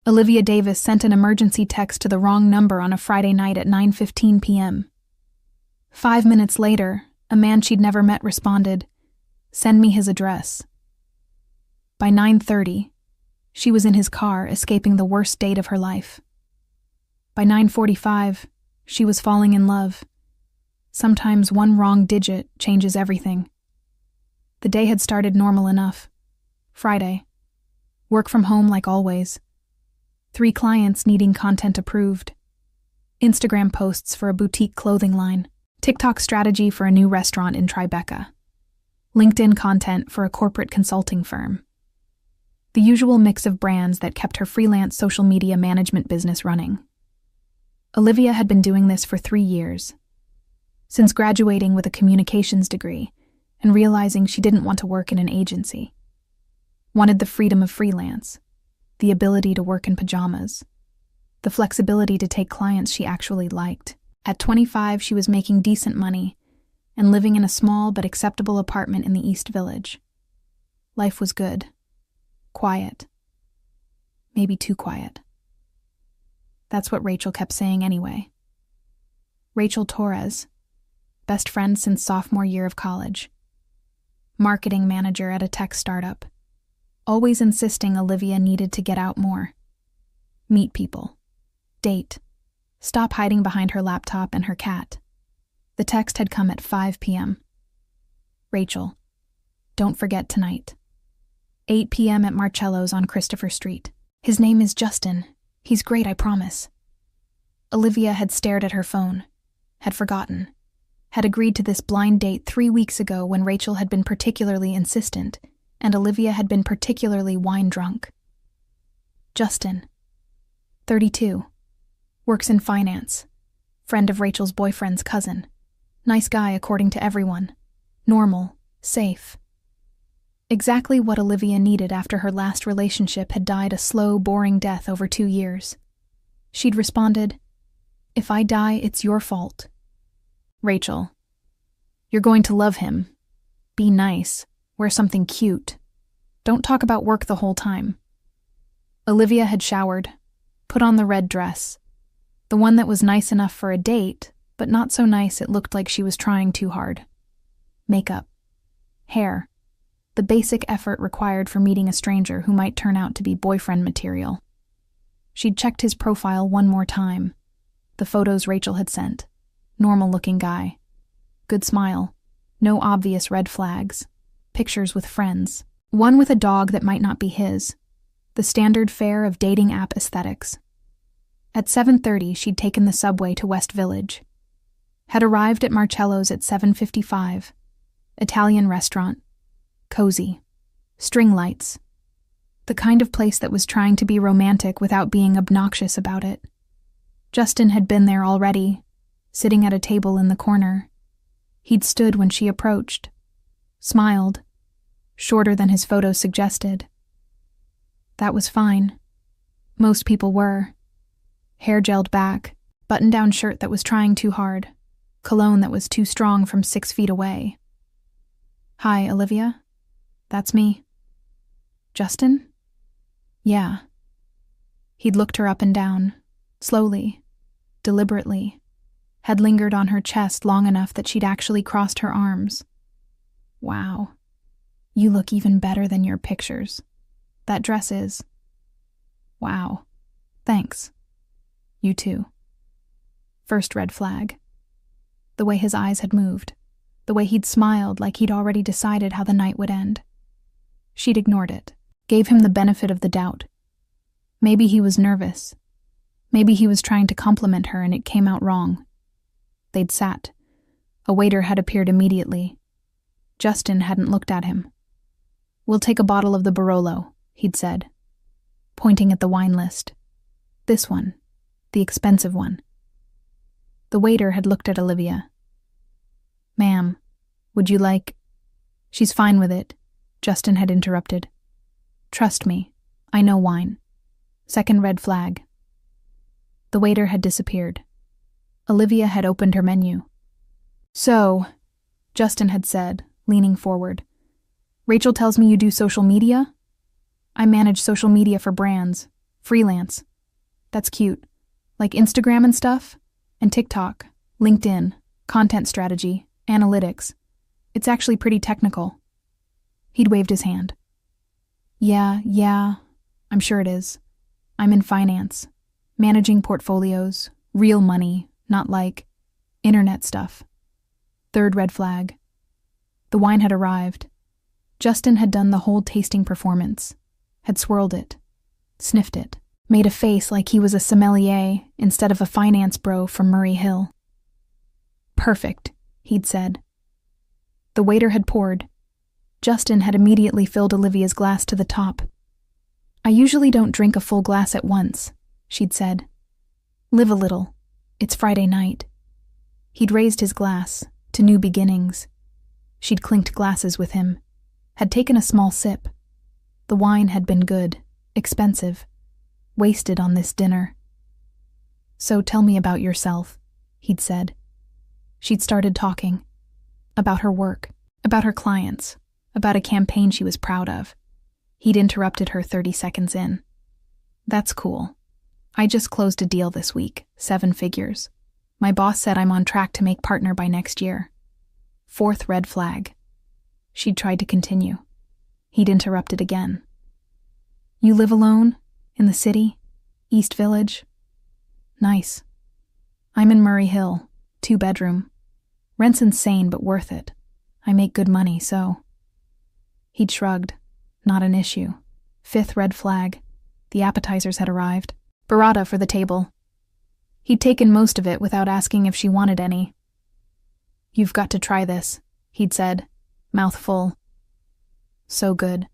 Olivia Davis sent an emergency text to the wrong number on a Friday night at 9:15 p.m. 5 minutes later, a man she'd never met responded, "Send me his address." By 9:30, she was in his car, escaping the worst date of her life. By 9:45, she was falling in love. Sometimes one wrong digit changes everything. The day had started normal enough. Friday. Work from home like always. 3 clients needing content approved. Instagram posts for a boutique clothing line. TikTok strategy for a new restaurant in Tribeca. LinkedIn content for a corporate consulting firm. The usual mix of brands that kept her freelance social media management business running. Olivia had been doing this for 3 years. Since graduating with a communications degree and realizing she didn't want to work in an agency. Wanted the freedom of freelance, the ability to work in pajamas, the flexibility to take clients she actually liked. At 25, she was making decent money and living in a small but acceptable apartment in the East Village. Life was good. Quiet. Maybe too quiet. That's what Rachel kept saying anyway. Rachel Torres, best friend since sophomore year of college. Marketing manager at a tech startup. Always insisting Olivia needed to get out more. Meet people. Date. Stop hiding behind her laptop and her cat. The text had come at 5 p.m. Rachel, don't forget tonight. 8 p.m. at Marcello's on Christopher Street. His name is Justin. He's great, I promise. Olivia had stared at her phone, had forgotten, had agreed to this blind date 3 weeks ago when Rachel had been particularly insistent and Olivia had been particularly wine-drunk. Justin, 32, works in finance, friend of Rachel's boyfriend's cousin. Nice guy according to everyone. Normal, safe. Exactly what Olivia needed after her last relationship had died a slow, boring death over 2 years. She'd responded, "If I die, it's your fault." Rachel, you're going to love him. Be nice. Wear something cute. Don't talk about work the whole time. Olivia had showered, put on the red dress, the one that was nice enough for a date, but not so nice it looked like she was trying too hard. Makeup. Hair. The basic effort required for meeting a stranger who might turn out to be boyfriend material. She'd checked his profile one more time. The photos Rachel had sent. Normal-looking guy. Good smile. No obvious red flags. Pictures with friends. One with a dog that might not be his. The standard fare of dating app aesthetics. At 7:30, she'd taken the subway to West Village. Had arrived at Marcello's at 7:55. Italian restaurant. Cozy. String lights. The kind of place that was trying to be romantic without being obnoxious about it. Justin had been there already, sitting at a table in the corner. He'd stood when she approached. Smiled. Shorter than his photo suggested. That was fine. Most people were. Hair gelled back, button-down shirt that was trying too hard, cologne that was too strong from 6 feet away. "Hi, Olivia? That's me." "Justin?" "Yeah." He'd looked her up and down, slowly, deliberately, had lingered on her chest long enough that she'd actually crossed her arms. "Wow. You look even better than your pictures. That dress is." "Wow. Thanks. You too." First red flag. The way his eyes had moved. The way he'd smiled like he'd already decided how the night would end. She'd ignored it, gave him the benefit of the doubt. Maybe he was nervous. Maybe he was trying to compliment her and it came out wrong. They'd sat. A waiter had appeared immediately. Justin hadn't looked at him. "We'll take a bottle of the Barolo," he'd said, pointing at the wine list. "This one, the expensive one." The waiter had looked at Olivia. "Ma'am, would you like—" "She's fine with it," Justin had interrupted. "Trust me, I know wine." Second red flag. The waiter had disappeared. Olivia had opened her menu. "So," Justin had said, leaning forward, "Rachel tells me you do social media?" "I manage social media for brands. Freelance. That's cute. Like Instagram and stuff? And TikTok, LinkedIn, content strategy, analytics. It's actually pretty technical. He'd waved his hand. Yeah, I'm sure it is. I'm in finance, managing portfolios, real money, not like internet stuff. Third red flag. The wine had arrived. Justin had done the whole tasting performance, had swirled it, sniffed it, made a face like he was a sommelier instead of a finance bro from Murray Hill. Perfect, he'd said. The waiter had poured. Justin had immediately filled Olivia's glass to the top. I usually don't drink a full glass at once, she'd said. Live a little. It's Friday night. He'd raised his glass to new beginnings. She'd clinked glasses with him, had taken a small sip. The wine had been good, expensive, wasted on this dinner. So tell me about yourself, he'd said. She'd started talking. About her work, about her clients, about a campaign she was proud of. He'd interrupted her 30 seconds in. That's cool. I just closed a deal this week, 7 figures. My boss said I'm on track to make partner by next year. 4th red flag. She'd tried to continue. He'd interrupted again. You live alone? In the city? East Village? Nice. I'm in Murray Hill, 2-bedroom. Rent's insane, but worth it. I make good money, so. He'd shrugged. Not an issue. 5th red flag. The appetizers had arrived. Burrata for the table. He'd taken most of it without asking if she wanted any. You've got to try this, he'd said, mouth full. So good.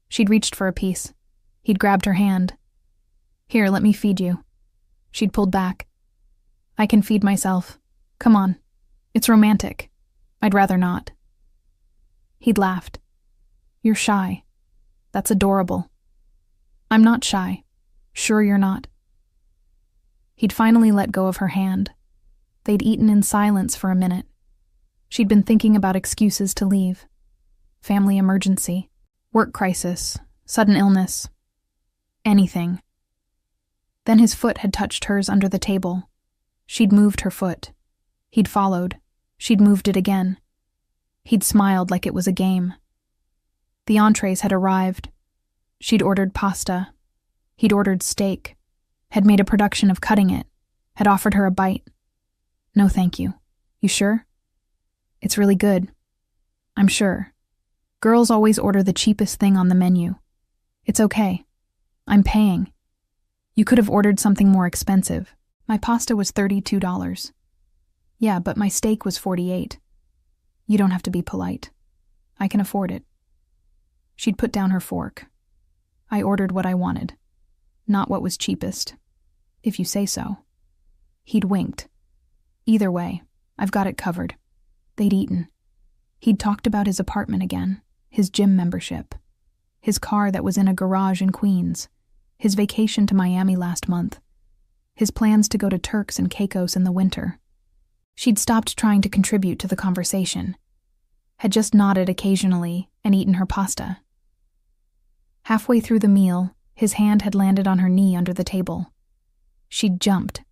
She'd reached for a piece. He'd grabbed her hand. Here, let me feed you. She'd pulled back. I can feed myself. Come on. It's romantic. I'd rather not. He'd laughed. You're shy. That's adorable. I'm not shy. Sure you're not. He'd finally let go of her hand. They'd eaten in silence for a minute. She'd been thinking about excuses to leave. Family emergency, work crisis, sudden illness. Anything. Then his foot had touched hers under the table. She'd moved her foot. He'd followed. She'd moved it again. He'd smiled like it was a game. The entrees had arrived. She'd ordered pasta. He'd ordered steak. Had made a production of cutting it. Had offered her a bite. No, thank you. You sure? It's really good. I'm sure. Girls always order the cheapest thing on the menu. It's okay. I'm paying. You could have ordered something more expensive. My pasta was $32. Yeah, but my steak was $48. You don't have to be polite. I can afford it. She'd put down her fork. I ordered what I wanted, not what was cheapest. If you say so. He'd winked. Either way, I've got it covered. They'd eaten. He'd talked about his apartment again, his gym membership, his car that was in a garage in Queens, his vacation to Miami last month, his plans to go to Turks and Caicos in the winter. She'd stopped trying to contribute to the conversation, had just nodded occasionally and eaten her pasta. Halfway through the meal, his hand had landed on her knee under the table. She'd jumped,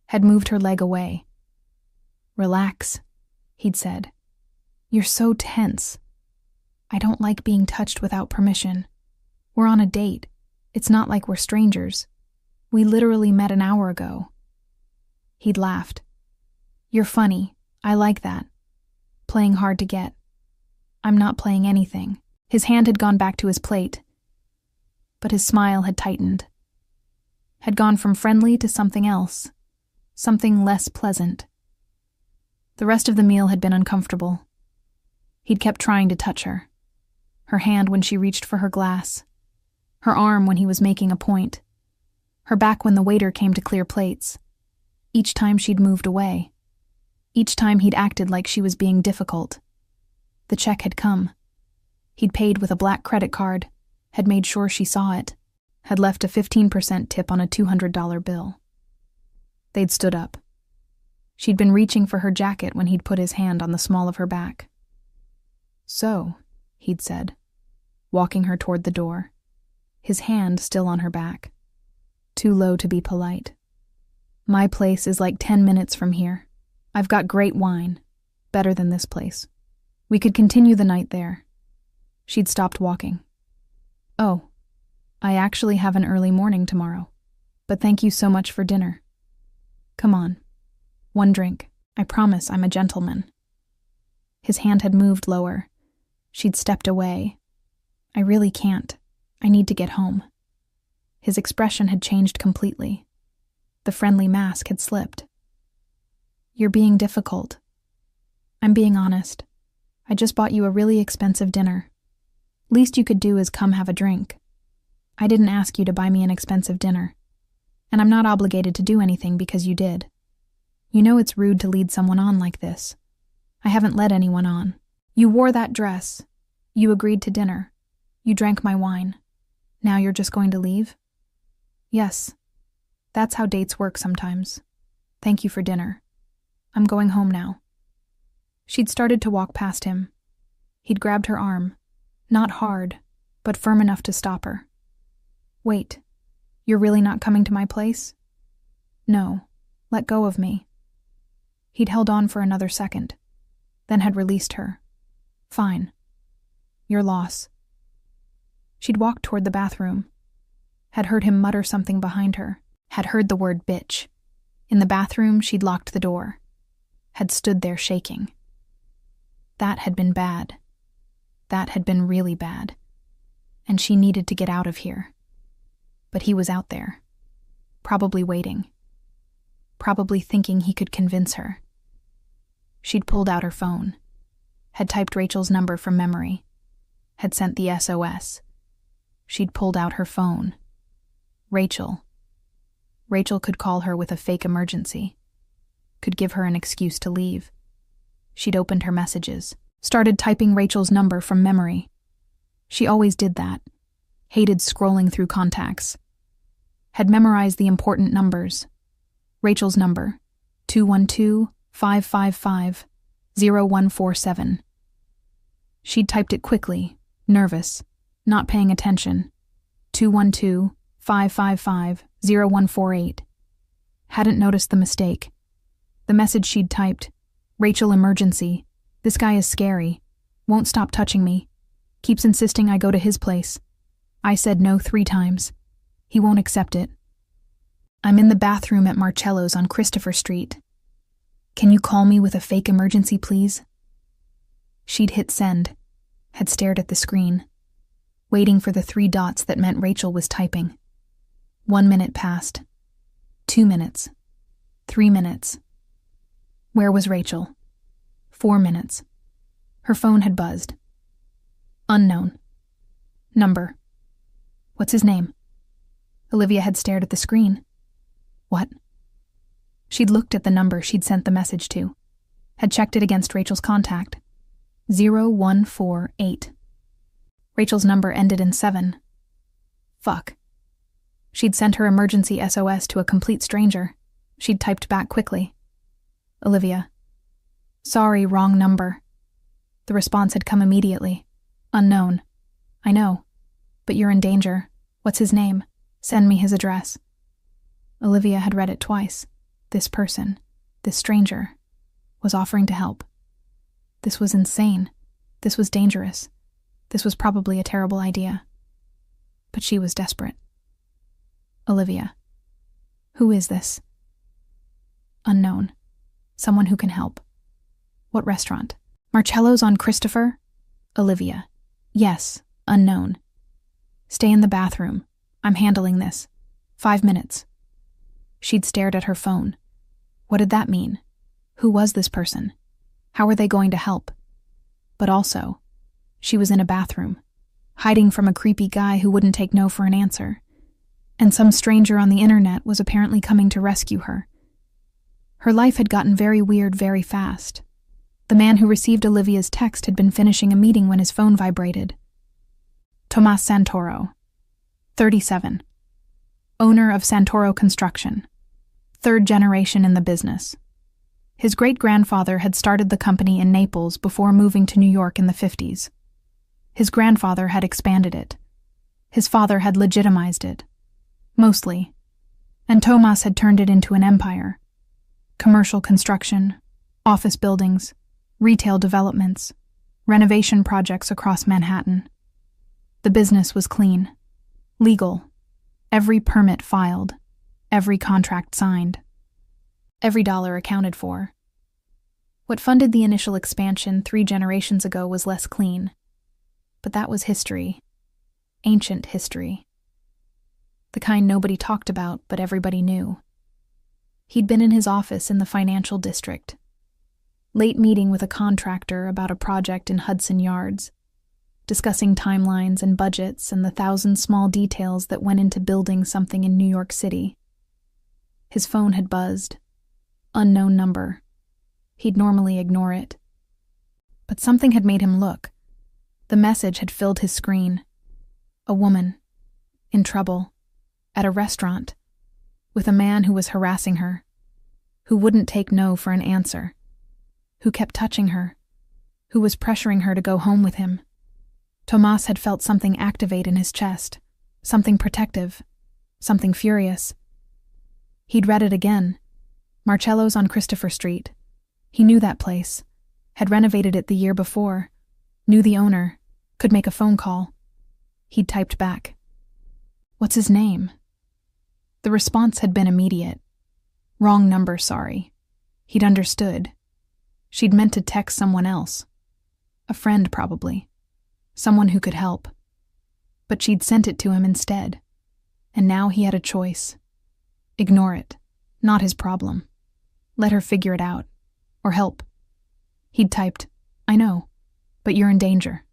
had moved her leg away. Relax, he'd said. You're so tense. I don't like being touched without permission. We're on a date. It's not like we're strangers. We literally met an hour ago. He'd laughed. You're funny. I like that. Playing hard to get. I'm not playing anything. His hand had gone back to his plate, but his smile had tightened. Had gone from friendly to something else, something less pleasant. The rest of the meal had been uncomfortable. He'd kept trying to touch her. Her hand when she reached for her glass. Her arm when he was making a point. Her back when the waiter came to clear plates. Each time she'd moved away. Each time he'd acted like she was being difficult. The check had come. He'd paid with a black credit card, had made sure she saw it, had left a 15% tip on a $200 bill. They'd stood up. She'd been reaching for her jacket when he'd put his hand on the small of her back. So, he'd said, walking her toward the door, his hand still on her back. too low to be polite. My place is like 10 minutes from here. I've got great wine, better than this place. We could continue the night there. She'd stopped walking. Oh, I actually have an early morning tomorrow, but thank you so much for dinner. Come on, one drink. I promise I'm a gentleman. His hand had moved lower. She'd stepped away. I really can't. I need to get home. His expression had changed completely. The friendly mask had slipped. You're being difficult. I'm being honest. I just bought you a really expensive dinner. Least you could do is come have a drink. I didn't ask you to buy me an expensive dinner. And I'm not obligated to do anything because you did. You know it's rude to lead someone on like this. I haven't led anyone on. You wore that dress. You agreed to dinner. You drank my wine. Now you're just going to leave? Yes. That's how dates work sometimes. Thank you for dinner. I'm going home now. She'd started to walk past him. He'd grabbed her arm, not hard, but firm enough to stop her. Wait, you're really not coming to my place? No, let go of me. He'd held on for another second, then had released her. Fine. Your loss. She'd walked toward the bathroom, had heard him mutter something behind her, had heard the word bitch. In the bathroom, she'd locked the door, had stood there shaking. That had been bad. That had been really bad. And she needed to get out of here. But he was out there, probably waiting, probably thinking he could convince her. She'd pulled out her phone, had typed Rachel's number from memory, had sent the SOS. She'd pulled out her phone. Rachel. Rachel could call her with a fake emergency, could give her an excuse to leave. She'd opened her messages, started typing Rachel's number from memory. She always did that, hated scrolling through contacts. Had memorized the important numbers. Rachel's number, 212-555-0147. She'd typed it quickly, nervous, not paying attention. 212-555-0148. Hadn't noticed the mistake. The message she'd typed, Rachel emergency. This guy is scary. Won't stop touching me. Keeps insisting I go to his place. I said no 3 times. He won't accept it. I'm in the bathroom at Marcello's on Christopher Street. Can you call me with a fake emergency, please? She'd hit send, had stared at the screen, waiting for the 3 dots that meant Rachel was typing. 1 minute passed. 2 minutes. 3 minutes. Where was Rachel? 4 minutes. Her phone had buzzed. Unknown. Number. What's his name? Olivia had stared at the screen. What? She'd looked at the number she'd sent the message to, had checked it against Rachel's contact. 0148. Rachel's number ended in 7. Fuck. She'd sent her emergency SOS to a complete stranger. She'd typed back quickly. Olivia. Sorry, wrong number. The response had come immediately. Unknown. I know. But you're in danger. What's his name? Send me his address. Olivia had read it twice. This person, this stranger, was offering to help. This was insane. This was dangerous. This was probably a terrible idea. But she was desperate. Olivia. Who is this? Unknown. Someone who can help. What restaurant? Marcello's on Christopher? Olivia. Yes, unknown. Stay in the bathroom. I'm handling this. 5 minutes. She'd stared at her phone. What did that mean? Who was this person? How were they going to help? But also, she was in a bathroom, hiding from a creepy guy who wouldn't take no for an answer. And some stranger on the internet was apparently coming to rescue her. Her life had gotten very weird very fast. The man who received Olivia's text had been finishing a meeting when his phone vibrated. Tomas Santoro, 37. Owner of Santoro Construction. 3rd generation in the business. His great-grandfather had started the company in Naples before moving to New York in the 50s. His grandfather had expanded it. His father had legitimized it. Mostly. And Tomas had turned it into an empire. Commercial construction, office buildings, retail developments, renovation projects across Manhattan. The business was clean, legal, every permit filed, every contract signed, every dollar accounted for. What funded the initial expansion 3 generations ago was less clean, but that was history, ancient history. The kind nobody talked about, but everybody knew. He'd been in his office in the financial district, late meeting with a contractor about a project in Hudson Yards, discussing timelines and budgets and the 1,000 small details that went into building something in New York City. His phone had buzzed. Unknown number. He'd normally ignore it. But something had made him look. The message had filled his screen. A woman. In trouble. At a restaurant. With a man who was harassing her. Who wouldn't take no for an answer. Who kept touching her. Who was pressuring her to go home with him. Tomas had felt something activate in his chest. Something protective. Something furious. He'd read it again. Marcello's on Christopher Street. He knew that place. Had renovated it the year before. Knew the owner. Could make a phone call. He'd typed back. What's his name? The response had been immediate. Wrong number, sorry. He'd understood. She'd meant to text someone else. A friend, probably. Someone who could help. But she'd sent it to him instead. And now he had a choice. Ignore it. Not his problem. Let her figure it out. Or help. He'd typed, I know, but you're in danger.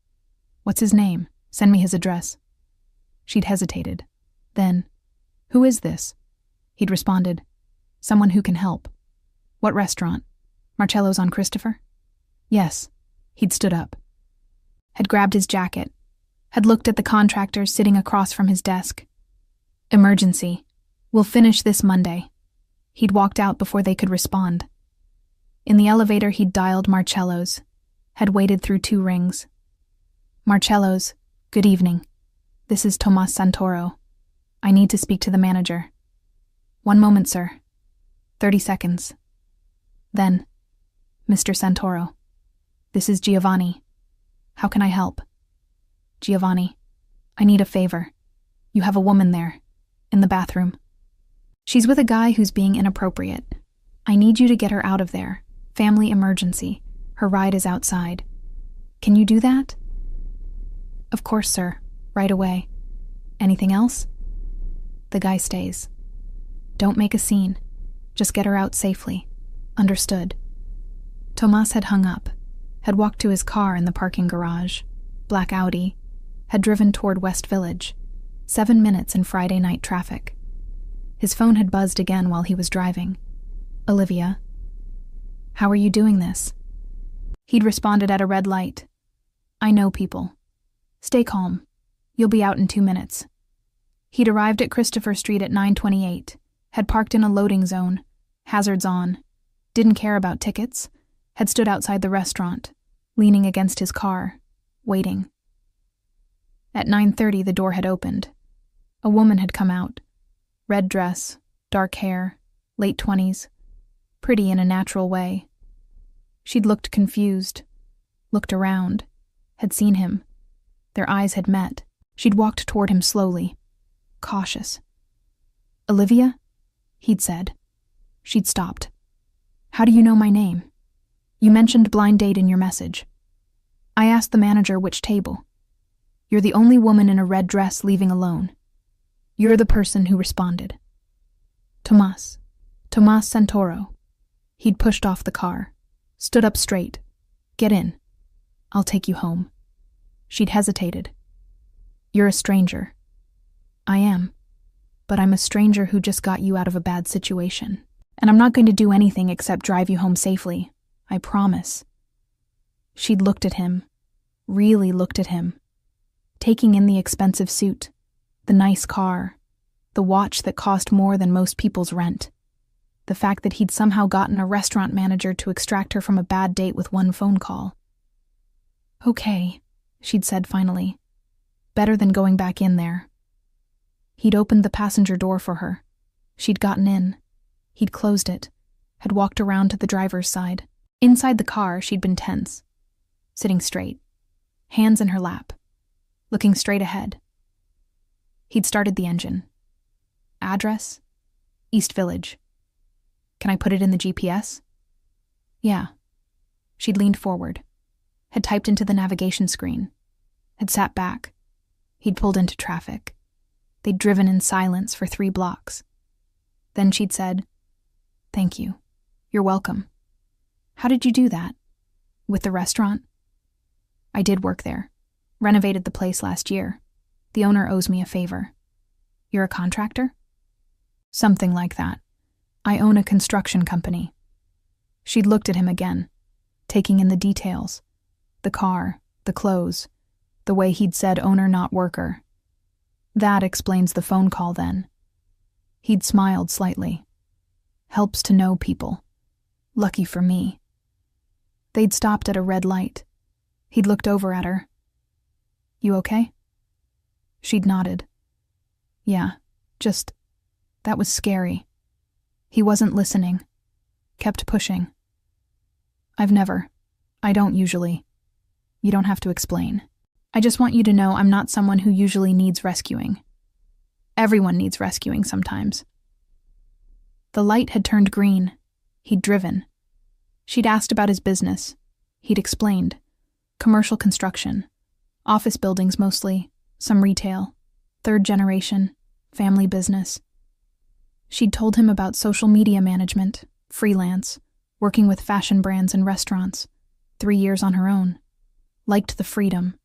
What's his name? Send me his address. She'd hesitated. Then, who is this? He'd responded, someone who can help. What restaurant? Marcello's on Christopher? Yes. He'd stood up. Had grabbed his jacket. Had looked at the contractor sitting across from his desk. Emergency. We'll finish this Monday. He'd walked out before they could respond. In the elevator, he'd dialed Marcello's. Had waited through 2 rings. Marcello's, good evening. This is Tomas Santoro. I need to speak to the manager. 1 moment, sir. 30 seconds. Then, Mr. Santoro. This is Giovanni. How can I help? Giovanni, I need a favor. You have a woman there, in the bathroom. She's with a guy who's being inappropriate. I need you to get her out of there. Family emergency. Her ride is outside. Can you do that? Of course, sir. Right away. Anything else? The guy stays. Don't make a scene. Just get her out safely. Understood. Tomas had hung up, had walked to his car in the parking garage, black Audi, had driven toward West Village, 7 minutes in Friday night traffic. His phone had buzzed again while he was driving. Olivia. How are you doing this? He'd responded at a red light. I know people. Stay calm. You'll be out in 2 minutes. He'd arrived at Christopher Street at 9:28, had parked in a loading zone, hazards on, didn't care about tickets, had stood outside the restaurant, leaning against his car, waiting. At 9:30, the door had opened. A woman had come out. Red dress, dark hair, late 20s, pretty in a natural way. She'd looked confused, looked around, had seen him. Their eyes had met. She'd walked toward him slowly, cautious. Olivia? He'd said. She'd stopped. How do you know my name? You mentioned blind date in your message. I asked the manager which table. You're the only woman in a red dress leaving alone. You're the person who responded. Tomas Santoro. He'd pushed off the car, stood up straight. Get in. I'll take you home. She'd hesitated. You're a stranger. I am. But I'm a stranger who just got you out of a bad situation. And I'm not going to do anything except drive you home safely. I promise. She'd looked at him, really looked at him, taking in the expensive suit, the nice car, the watch that cost more than most people's rent, the fact that he'd somehow gotten a restaurant manager to extract her from a bad date with 1 phone call. Okay, she'd said finally. Better than going back in there. He'd opened the passenger door for her, She'd gotten in. He'd closed it, had walked around to the driver's side. Inside the car, she'd been tense, sitting straight, hands in her lap, looking straight ahead. He'd started the engine. Address? East Village. Can I put it in the GPS? Yeah. She'd leaned forward, had typed into the navigation screen, had sat back. He'd pulled into traffic. They'd driven in silence for 3 blocks. Then she'd said, "Thank you. You're welcome. How did you do that? With the restaurant?" "I did work there. Renovated the place last year. The owner owes me a favor." "You're a contractor?" "Something like that. I own a construction company." She'd looked at him again, taking in the details. The car, the clothes, the way he'd said owner not worker. That explains the phone call then. He'd smiled slightly. Helps to know people. Lucky for me. They'd stopped at a red light. He'd looked over at her. "You okay?" She'd nodded. "Yeah, just, that was scary." He wasn't listening. Kept pushing. I don't usually. You don't have to explain. I just want you to know I'm not someone who usually needs rescuing. Everyone needs rescuing sometimes." The light had turned green. He'd driven. She'd asked about his business. He'd explained. Commercial construction. Office buildings mostly. Some retail. 3rd generation. Family business. She'd told him about social media management. Freelance. Working with fashion brands and restaurants. 3 years on her own. Liked the freedom.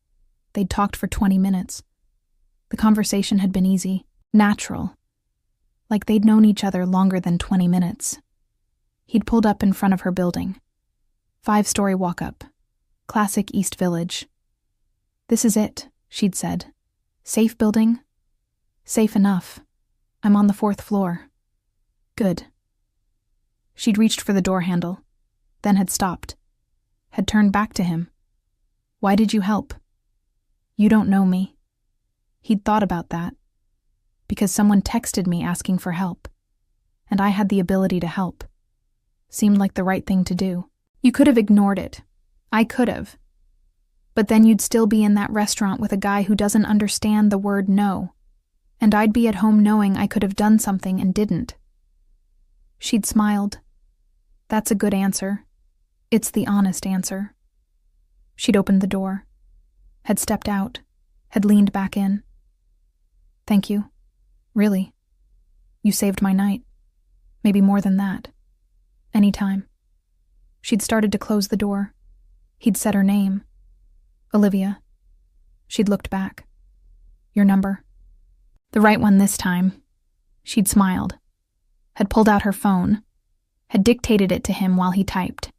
They'd talked for 20 minutes. The conversation had been easy. Natural. Like they'd known each other longer than 20 minutes. He'd pulled up in front of her building. 5-story walk-up. Classic East Village. "This is it," she'd said. "Safe building?" "Safe enough. I'm on the 4th floor." "Good." She'd reached for the door handle, then had stopped. Had turned back to him. "Why did you help?" "You don't know me." He'd thought about that. Because someone texted me asking for help, and I had the ability to help. Seemed like the right thing to do. You could have ignored it. I could have. But then you'd still be in that restaurant with a guy who doesn't understand the word no, and I'd be at home knowing I could have done something and didn't. She'd smiled. That's a good answer. It's the honest answer. She'd opened the door, had stepped out, had leaned back in. "Thank you. Really. You saved my night. Maybe more than that. Anytime." She'd started to close the door. He'd said her name. "Olivia." She'd looked back. "Your number?" The right one this time. She'd smiled. Had pulled out her phone. Had dictated it to him while he typed.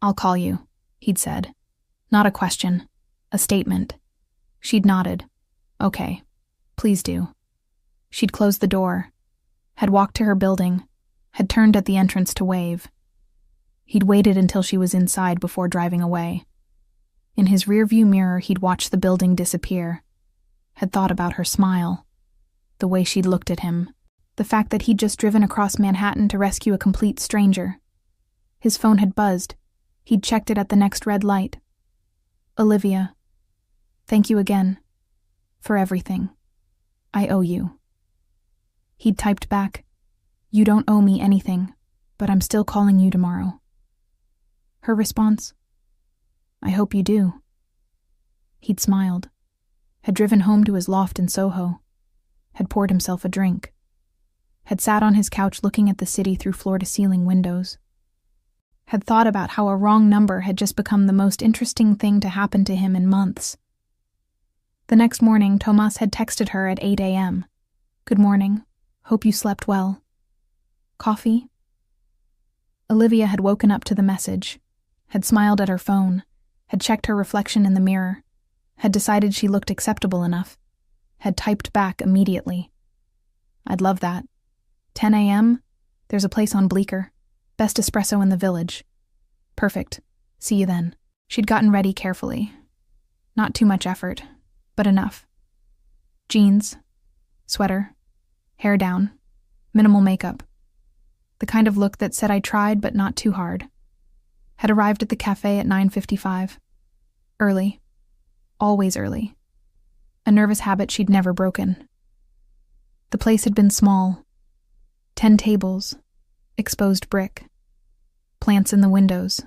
"I'll call you," he'd said. Not a question. A statement. She'd nodded. "Okay. Please do." She'd closed the door. Had walked to her building. Had turned at the entrance to wave. He'd waited until she was inside before driving away. In his rearview mirror, he'd watched the building disappear. Had thought about her smile. The way she'd looked at him. The fact that he'd just driven across Manhattan to rescue a complete stranger. His phone had buzzed. He'd checked it at the next red light. "Olivia, thank you again. For everything. I owe you." He'd typed back, "You don't owe me anything, but I'm still calling you tomorrow." Her response, "I hope you do." He'd smiled. Had driven home to his loft in Soho. Had poured himself a drink. Had sat on his couch looking at the city through floor-to-ceiling windows. Had thought about how a wrong number had just become the most interesting thing to happen to him in months. The next morning, Tomas had texted her at 8 a.m. "Good morning. Hope you slept well. Coffee?" Olivia had woken up to the message, had smiled at her phone, had checked her reflection in the mirror, had decided she looked acceptable enough, had typed back immediately. "I'd love that. 10 a.m.? There's a place on Bleecker. Best espresso in the village. Perfect. See you then." She'd gotten ready carefully. Not too much effort, but enough. Jeans, sweater, hair down, Minimal makeup. The kind of look that said I tried but not too hard. Had arrived at the cafe at 9:55. Early. Always early. A nervous habit she'd never broken. The place had been small. 10 tables. Exposed brick. Plants in the windows.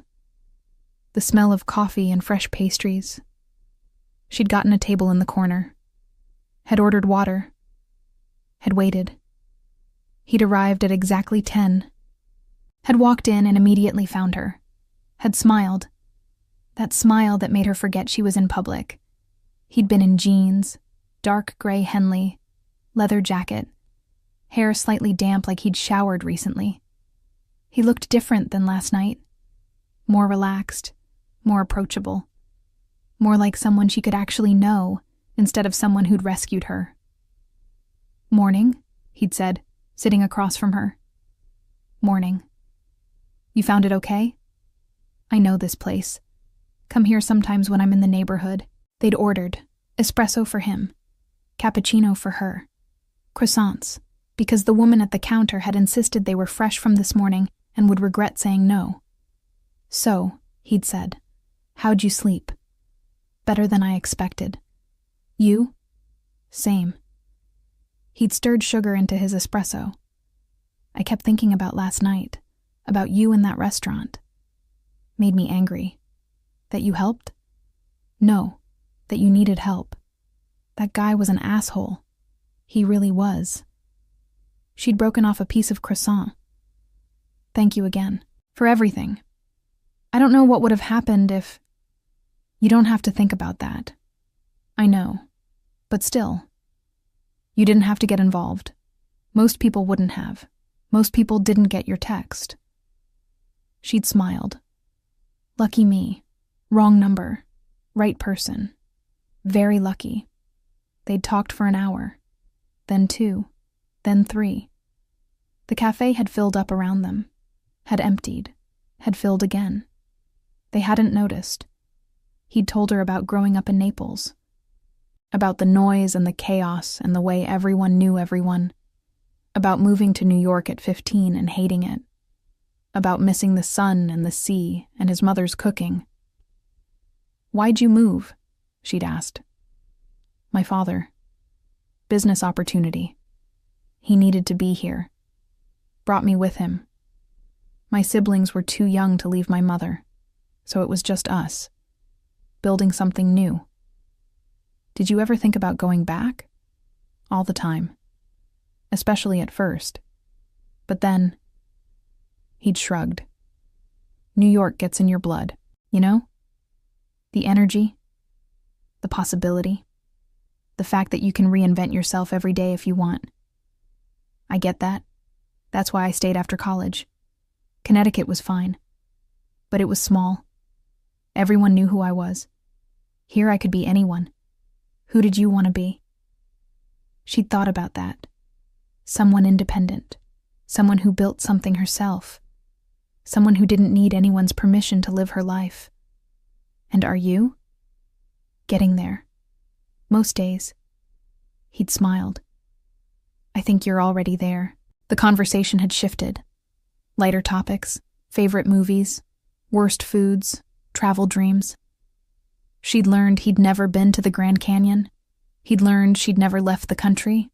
The smell of coffee and fresh pastries. She'd gotten a table in the corner. Had ordered water. Had waited. He'd arrived at exactly 10. Had walked in and immediately found her. Had smiled. That smile that made her forget she was in public. He'd been in jeans, dark gray Henley, leather jacket, hair slightly damp like he'd showered recently. He looked different than last night. More relaxed, more approachable. More like someone she could actually know instead of someone who'd rescued her. "Morning," he'd said, sitting across from her. "Morning. You found it okay? I know this place. Come here sometimes when I'm in the neighborhood." They'd ordered espresso for him, cappuccino for her, croissants, because the woman at the counter had insisted they were fresh from this morning and would regret saying no. "So," he'd said, "how'd you sleep?" "Better than I expected." "You?" "Same." He'd stirred sugar into his espresso. "I kept thinking about last night, about you in that restaurant. Made me angry. That you helped? No, that you needed help. That guy was an asshole. He really was." She'd broken off a piece of croissant. "Thank you again. For everything. I don't know what would have happened if—" "You don't have to think about that. I know. But still. You didn't have to get involved. Most people wouldn't have. Most people didn't get your text." She'd smiled. "Lucky me. Wrong number. Right person. Very lucky." They'd talked for an hour. Then 2. Then 3. The cafe had filled up around them. Had emptied. Had filled again. They hadn't noticed. He'd told her about growing up in Naples. About the noise and the chaos and the way everyone knew everyone. About moving to New York at 15 and hating it. About missing the sun and the sea and his mother's cooking. "Why'd you move?" she'd asked. "My father. Business opportunity. He needed to be here. Brought me with him. My siblings were too young to leave my mother, so it was just us. Building something new. Did you ever think about going back?" "All the time. Especially at first. But then—" He'd shrugged. "New York gets in your blood, you know? The energy. The possibility. The fact that you can reinvent yourself every day if you want. I get that. That's why I stayed after college. Connecticut was fine. But it was small. Everyone knew who I was. Here I could be anyone. Who did you want to be?" She'd thought about that. Someone independent. Someone who built something herself. Someone who didn't need anyone's permission to live her life. "And are you?" "Getting there. Most days." He'd smiled. "I think you're already there." The conversation had shifted. Lighter topics, favorite movies, worst foods, travel dreams. She'd learned he'd never been to the Grand Canyon. He'd learned she'd never left the country.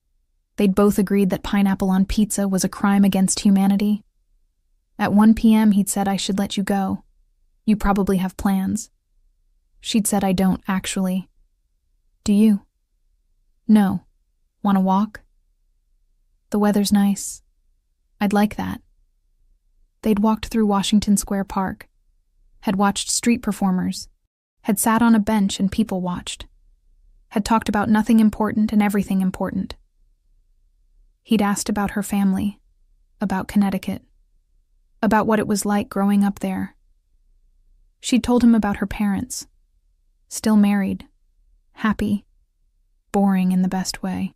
They'd both agreed that pineapple on pizza was a crime against humanity. At 1 p.m. he'd said, "I should let you go. You probably have plans." She'd said, "I don't, actually." "Do you?" "No. Want to walk?" "The weather's nice. I'd like that." They'd walked through Washington Square Park, had watched street performers, had sat on a bench and people watched, had talked about nothing important and everything important. He'd asked about her family, about Connecticut, about what it was like growing up there. She'd told him about her parents, still married, happy, boring in the best way.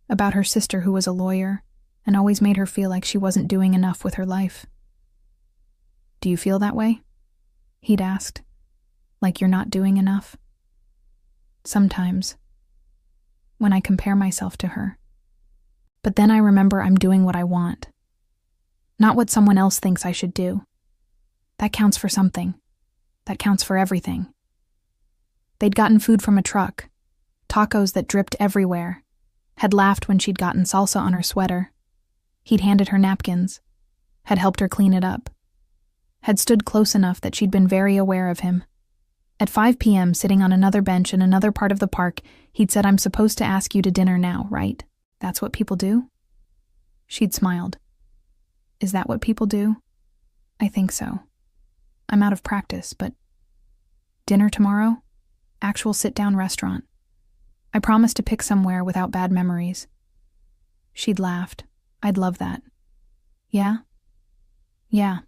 About her sister who was a lawyer and always made her feel like she wasn't doing enough with her life. "Do you feel that way?" he'd asked. "Like you're not doing enough?" "Sometimes. When I compare myself to her." But then I remember I'm doing what I want, not what someone else thinks I should do. That counts for something. That counts for everything. They'd gotten food from a truck, tacos that dripped everywhere, had laughed when she'd gotten salsa on her sweater. He'd handed her napkins, had helped her clean it up, had stood close enough that she'd been very aware of him. At 5 p.m., sitting on another bench in another part of the park, he'd said, "I'm supposed to ask you to dinner now, right? That's what people do?" She'd smiled. "Is that what people do? I think so. I'm out of practice, but dinner tomorrow? Actual sit-down restaurant. I promised to pick somewhere without bad memories." She'd laughed. "I'd love that." "Yeah?" "Yeah."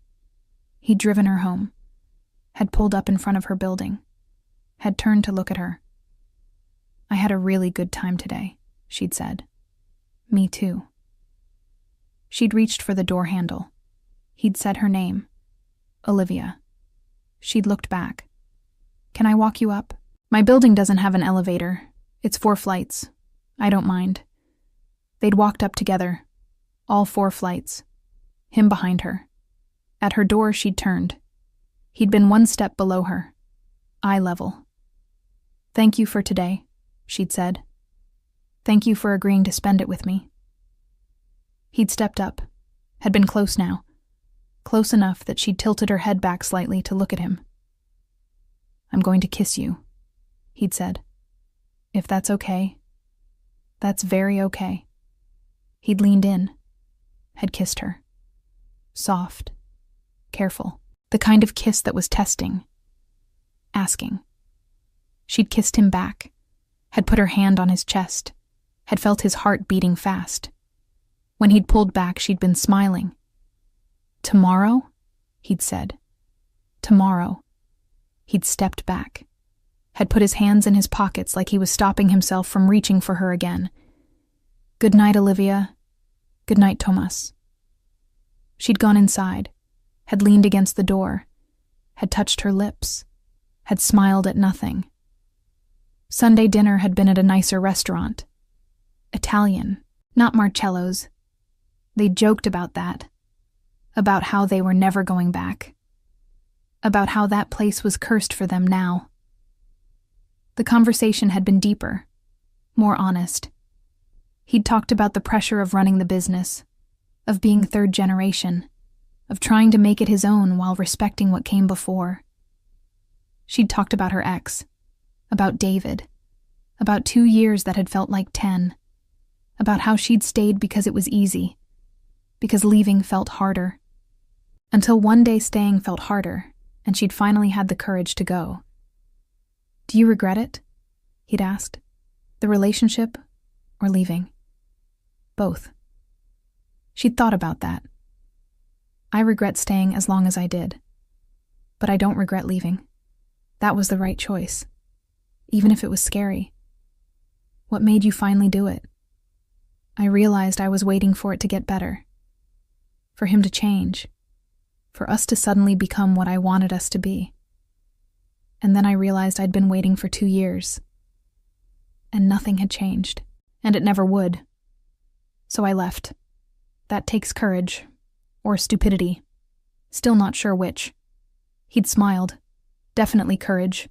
He'd driven her home, had pulled up in front of her building, had turned to look at her. "I had a really good time today," she'd said. "Me too." She'd reached for the door handle. He'd said her name, Olivia. She'd looked back. "Can I walk you up? My building doesn't have an elevator. It's 4 flights. I don't mind." They'd walked up together, all 4 flights, him behind her. At her door, she'd turned. He'd been 1 step below her, eye level. "Thank you for today," she'd said. "Thank you for agreeing to spend it with me." He'd stepped up, had been close now, close enough that she'd tilted her head back slightly to look at him. "I'm going to kiss you," he'd said. "If that's okay." "That's very okay." He'd leaned in, had kissed her. Soft, careful, the kind of kiss that was testing, asking. She'd kissed him back, had put her hand on his chest, had felt his heart beating fast. When he'd pulled back, she'd been smiling. "Tomorrow?" he'd said. "Tomorrow." He'd stepped back, had put his hands in his pockets like he was stopping himself from reaching for her again. "Good night, Olivia. Good night, Thomas." She'd gone inside, had leaned against the door, had touched her lips, had smiled at nothing. Sunday dinner had been at a nicer restaurant. Italian, not Marcello's. They'd joked about that, about how they were never going back, about how that place was cursed for them now. The conversation had been deeper, more honest. He'd talked about the pressure of running the business, of being 3rd generation, of trying to make it his own while respecting what came before. She'd talked about her ex, about David, about 2 years that had felt like 10, about how she'd stayed because it was easy, because leaving felt harder, until one day staying felt harder, and she'd finally had the courage to go. "Do you regret it?" he'd asked. "The relationship or leaving?" "Both." She'd thought about that. "I regret staying as long as I did, but I don't regret leaving. That was the right choice, even if it was scary." "What made you finally do it?" "I realized I was waiting for it to get better, for him to change, for us to suddenly become what I wanted us to be. And then I realized I'd been waiting for 2 years, and nothing had changed, and it never would. So I left. That takes courage, or stupidity. Still not sure which." He'd smiled. Definitely courage.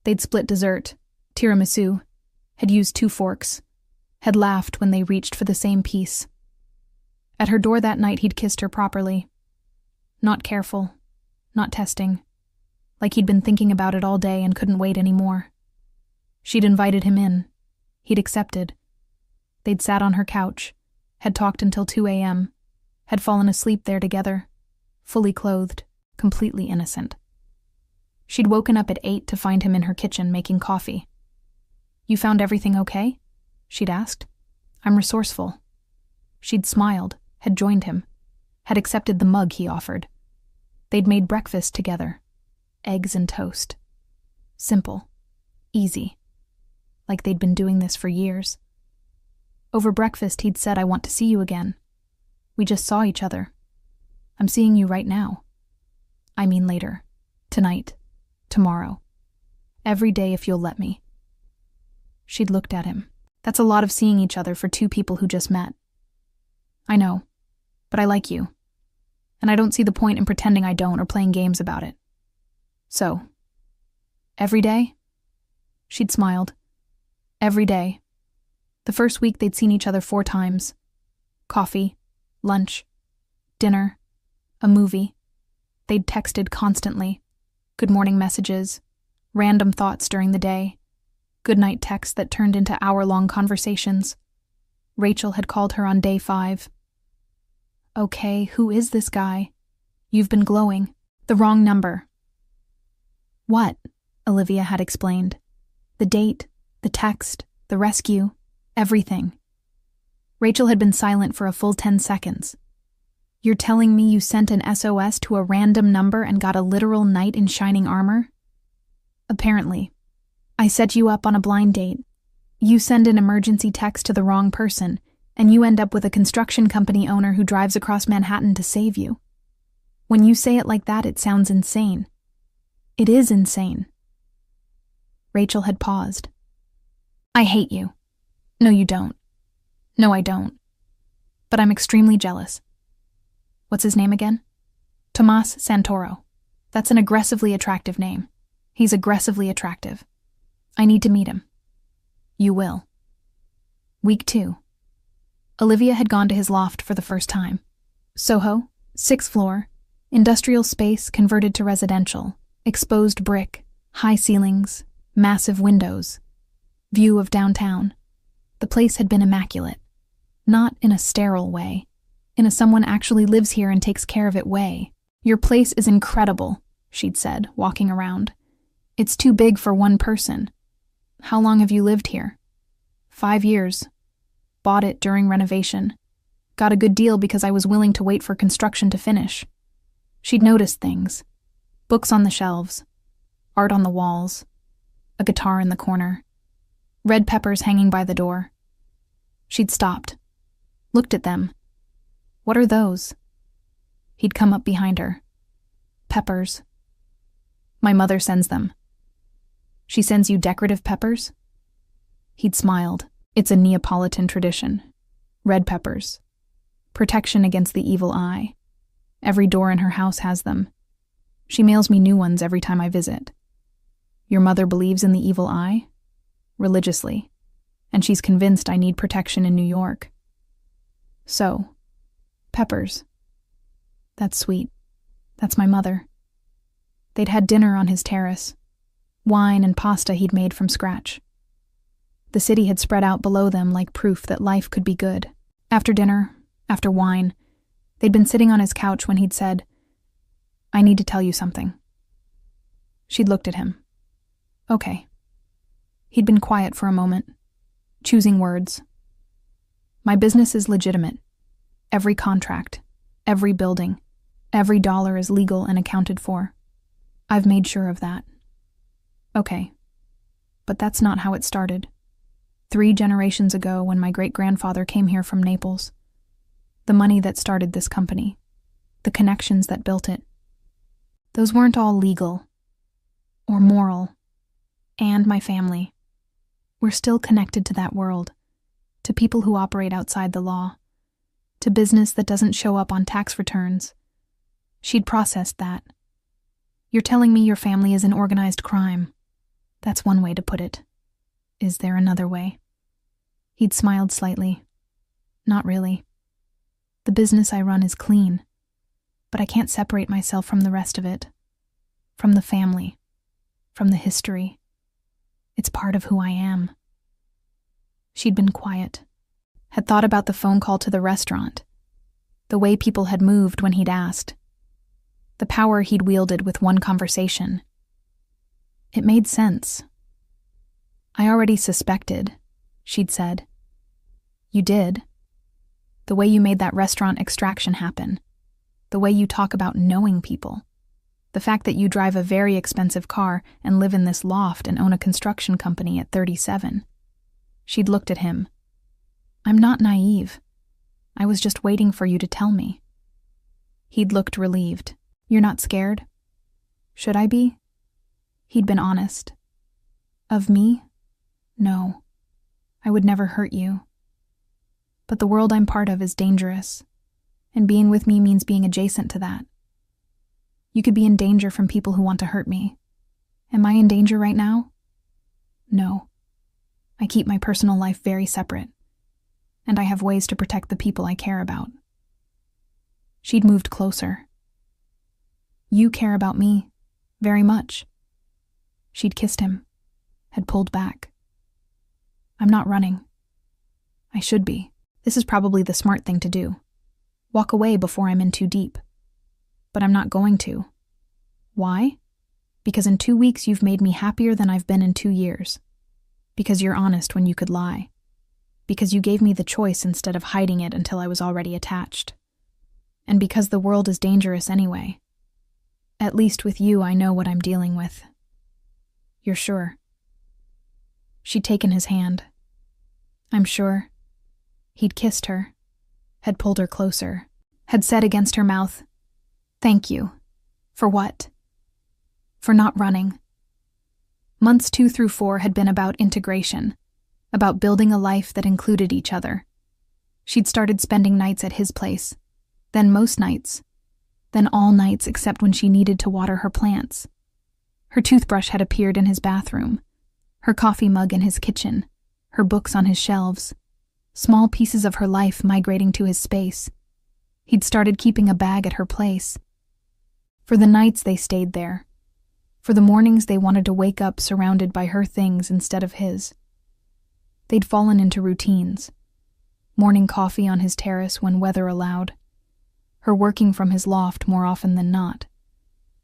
They'd split dessert, tiramisu, had used 2 forks, had laughed when they reached for the same piece. At her door that night, he'd kissed her properly. Not careful, not testing, like he'd been thinking about it all day and couldn't wait anymore. She'd invited him in. He'd accepted. They'd sat on her couch, had talked until 2 a.m., had fallen asleep there together, fully clothed, completely innocent. She'd woken up at 8 to find him in her kitchen making coffee. "You found everything okay?" she'd asked. "I'm resourceful." She'd smiled, had joined him, had accepted the mug he offered. They'd made breakfast together, eggs and toast. Simple, easy, like they'd been doing this for years. Over breakfast, he'd said, "I want to see you again. We just saw each other. I'm seeing you right now. I mean later, tonight, tomorrow. Every day if you'll let me." She'd looked at him. "That's a lot of seeing each other for 2 people who just met." I know, but I like you. And I don't see the point in pretending I don't or playing games about it. So, every day? She'd smiled. Every day. The first week they'd seen each other 4 times. Coffee, lunch, dinner, a movie. They'd texted constantly. Good morning messages, random thoughts during the day, good night texts that turned into hour-long conversations. Rachel had called her on day 5. Okay, who is this guy? You've been glowing. The wrong number. What? Olivia had explained. The date, the text, the rescue, everything. Rachel had been silent for a full 10 seconds. You're telling me you sent an SOS to a random number and got a literal knight in shining armor? Apparently. I set you up on a blind date. You send an emergency text to the wrong person, and you end up with a construction company owner who drives across Manhattan to save you. When you say it like that, it sounds insane. It is insane. Rachel had paused. I hate you. No, you don't. No, I don't. But I'm extremely jealous. What's his name again? Tomas Santoro. That's an aggressively attractive name. He's aggressively attractive. I need to meet him. You will. Week 2. Olivia had gone to his loft for the first time. Soho, 6th floor, industrial space converted to residential, exposed brick, high ceilings, massive windows, view of downtown. The place had been immaculate. Not in a sterile way, in a someone actually lives here and takes care of it way. Your place is incredible, she'd said, walking around. It's too big for one person. How long have you lived here? 5 years. Bought it during renovation. Got a good deal because I was willing to wait for construction to finish. She'd noticed things. Books on the shelves. Art on the walls. A guitar in the corner. Red peppers hanging by the door. She'd stopped. Looked at them. What are those? He'd come up behind her. Peppers. My mother sends them. She sends you decorative peppers? He'd smiled. It's a Neapolitan tradition. Red peppers. Protection against the evil eye. Every door in her house has them. She mails me new ones every time I visit. Your mother believes in the evil eye? Religiously. And she's convinced I need protection in New York. So, peppers. That's sweet. That's my mother. They'd had dinner on his terrace. Wine and pasta he'd made from scratch. The city had spread out below them like proof that life could be good. After dinner, after wine, they'd been sitting on his couch when he'd said, I need to tell you something. She'd looked at him. Okay. He'd been quiet for a moment, choosing words. My business is legitimate. Every contract, every building, every dollar is legal and accounted for. I've made sure of that. Okay. But that's not how it started. 3 generations ago when my great-grandfather came here from Naples. The money that started this company. The connections that built it. Those weren't all legal. Or moral. And my family. We're still connected to that world. To people who operate outside the law. To business that doesn't show up on tax returns. She'd processed that. You're telling me your family is in organized crime. That's one way to put it. Is there another way? He'd smiled slightly. Not really. The business I run is clean, but I can't separate myself from the rest of it. From the family. From the history. It's part of who I am. She'd been quiet. Had thought about the phone call to the restaurant. The way people had moved when he'd asked. The power he'd wielded with one conversation. It made sense. I already suspected, she'd said. You did. The way you made that restaurant extraction happen. The way you talk about knowing people. The fact that you drive a very expensive car and live in this loft and own a construction company at 37. She'd looked at him. I'm not naive. I was just waiting for you to tell me. He'd looked relieved. You're not scared? Should I be? He'd been honest. Of me? No. I would never hurt you. But the world I'm part of is dangerous, and being with me means being adjacent to that. You could be in danger from people who want to hurt me. Am I in danger right now? No. I keep my personal life very separate, and I have ways to protect the people I care about. She'd moved closer. You care about me, very much. She'd kissed him, had pulled back. I'm not running. I should be. This is probably the smart thing to do. Walk away before I'm in too deep. But I'm not going to. Why? Because in 2 weeks you've made me happier than I've been in 2 years. Because you're honest when you could lie. Because you gave me the choice instead of hiding it until I was already attached. And because the world is dangerous anyway. At least with you I know what I'm dealing with. You're sure? She'd taken his hand. I'm sure. He'd kissed her, had pulled her closer, had said against her mouth, "Thank you." For what? For not running. Months 2 through 4 had been about integration, about building a life that included each other. She'd started spending nights at his place, then most nights, then all nights except when she needed to water her plants. Her toothbrush had appeared in his bathroom, her coffee mug in his kitchen, her books on his shelves, small pieces of her life migrating to his space. He'd started keeping a bag at her place. For the nights they stayed there. For the mornings they wanted to wake up surrounded by her things instead of his. They'd fallen into routines. Morning coffee on his terrace when weather allowed. Her working from his loft more often than not.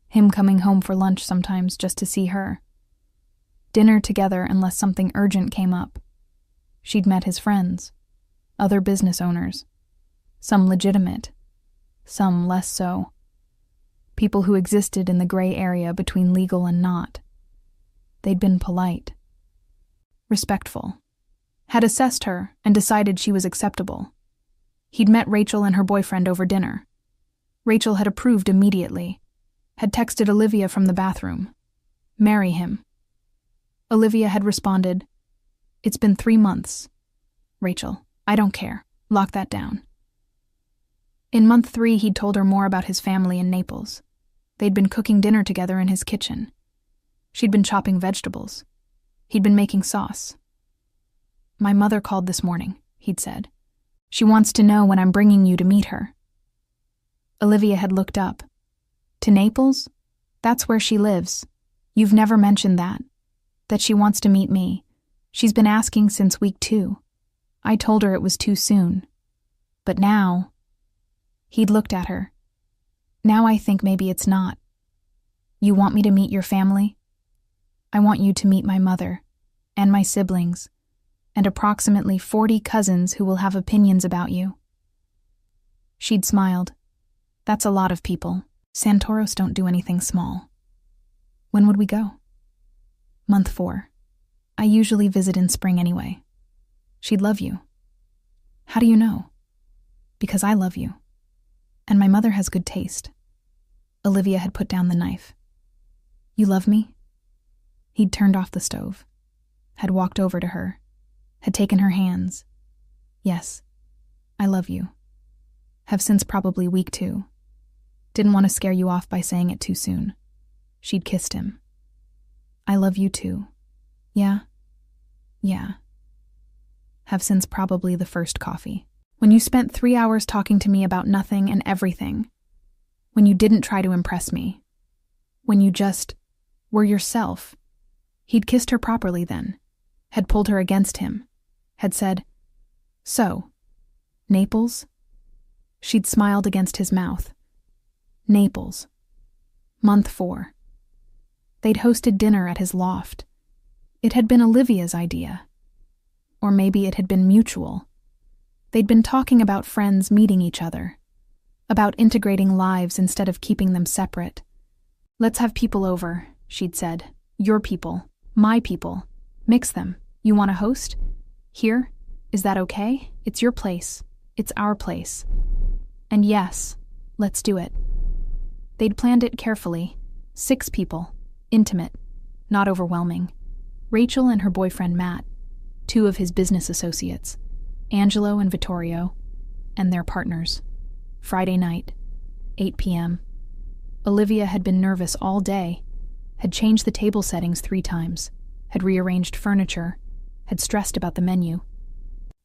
Him coming home for lunch sometimes just to see her. Dinner together unless something urgent came up. She'd met his friends. Other business owners. Some legitimate. Some less so. People who existed in the gray area between legal and not. They'd been polite. Respectful. Had assessed her and decided she was acceptable. He'd met Rachel and her boyfriend over dinner. Rachel had approved immediately. Had texted Olivia from the bathroom. Marry him. Olivia had responded, "It's been 3 months. Rachel, I don't care. Lock that down." In month 3, he'd told her more about his family in Naples. They'd been cooking dinner together in his kitchen. She'd been chopping vegetables. He'd been making sauce. "My mother called this morning," he'd said. "She wants to know when I'm bringing you to meet her." Olivia had looked up. "To Naples? That's where she lives. You've never mentioned that. That she wants to meet me. She's been asking since week 2. I told her it was too soon. But now..." He'd looked at her. "Now I think maybe it's not. You want me to meet your family? I want you to meet my mother, and my siblings, and approximately 40 cousins who will have opinions about you." She'd smiled. "That's a lot of people. Santoros don't do anything small." "When would we go?" "Month 4. I usually visit in spring anyway." "She'd love you." "How do you know?" "Because I love you. And my mother has good taste." Olivia had put down the knife. "You love me?" He'd turned off the stove. Had walked over to her. Had taken her hands. "Yes, I love you. Have since probably week 2. Didn't want to scare you off by saying it too soon." She'd kissed him. "I love you too. Yeah? Yeah. Have since probably the first coffee. When you spent 3 hours talking to me about nothing and everything. When you didn't try to impress me. When you just were yourself." He'd kissed her properly then. Had pulled her against him. Had said, "So, Naples?" She'd smiled against his mouth. Naples. Month 4. They'd hosted dinner at his loft. It had been Olivia's idea. Or maybe it had been mutual. They'd been talking about friends meeting each other. About integrating lives instead of keeping them separate. "Let's have people over," she'd said. "Your people. My people. Mix them. You want to host? Here? Is that okay? It's your place. It's our place. And yes, let's do it." They'd planned it carefully. 6 people. Intimate. Not overwhelming. Rachel and her boyfriend Matt. 2 of his business associates. Angelo and Vittorio, and their partners. Friday night, 8 p.m. Olivia had been nervous all day, had changed the table settings 3 times, had rearranged furniture, had stressed about the menu.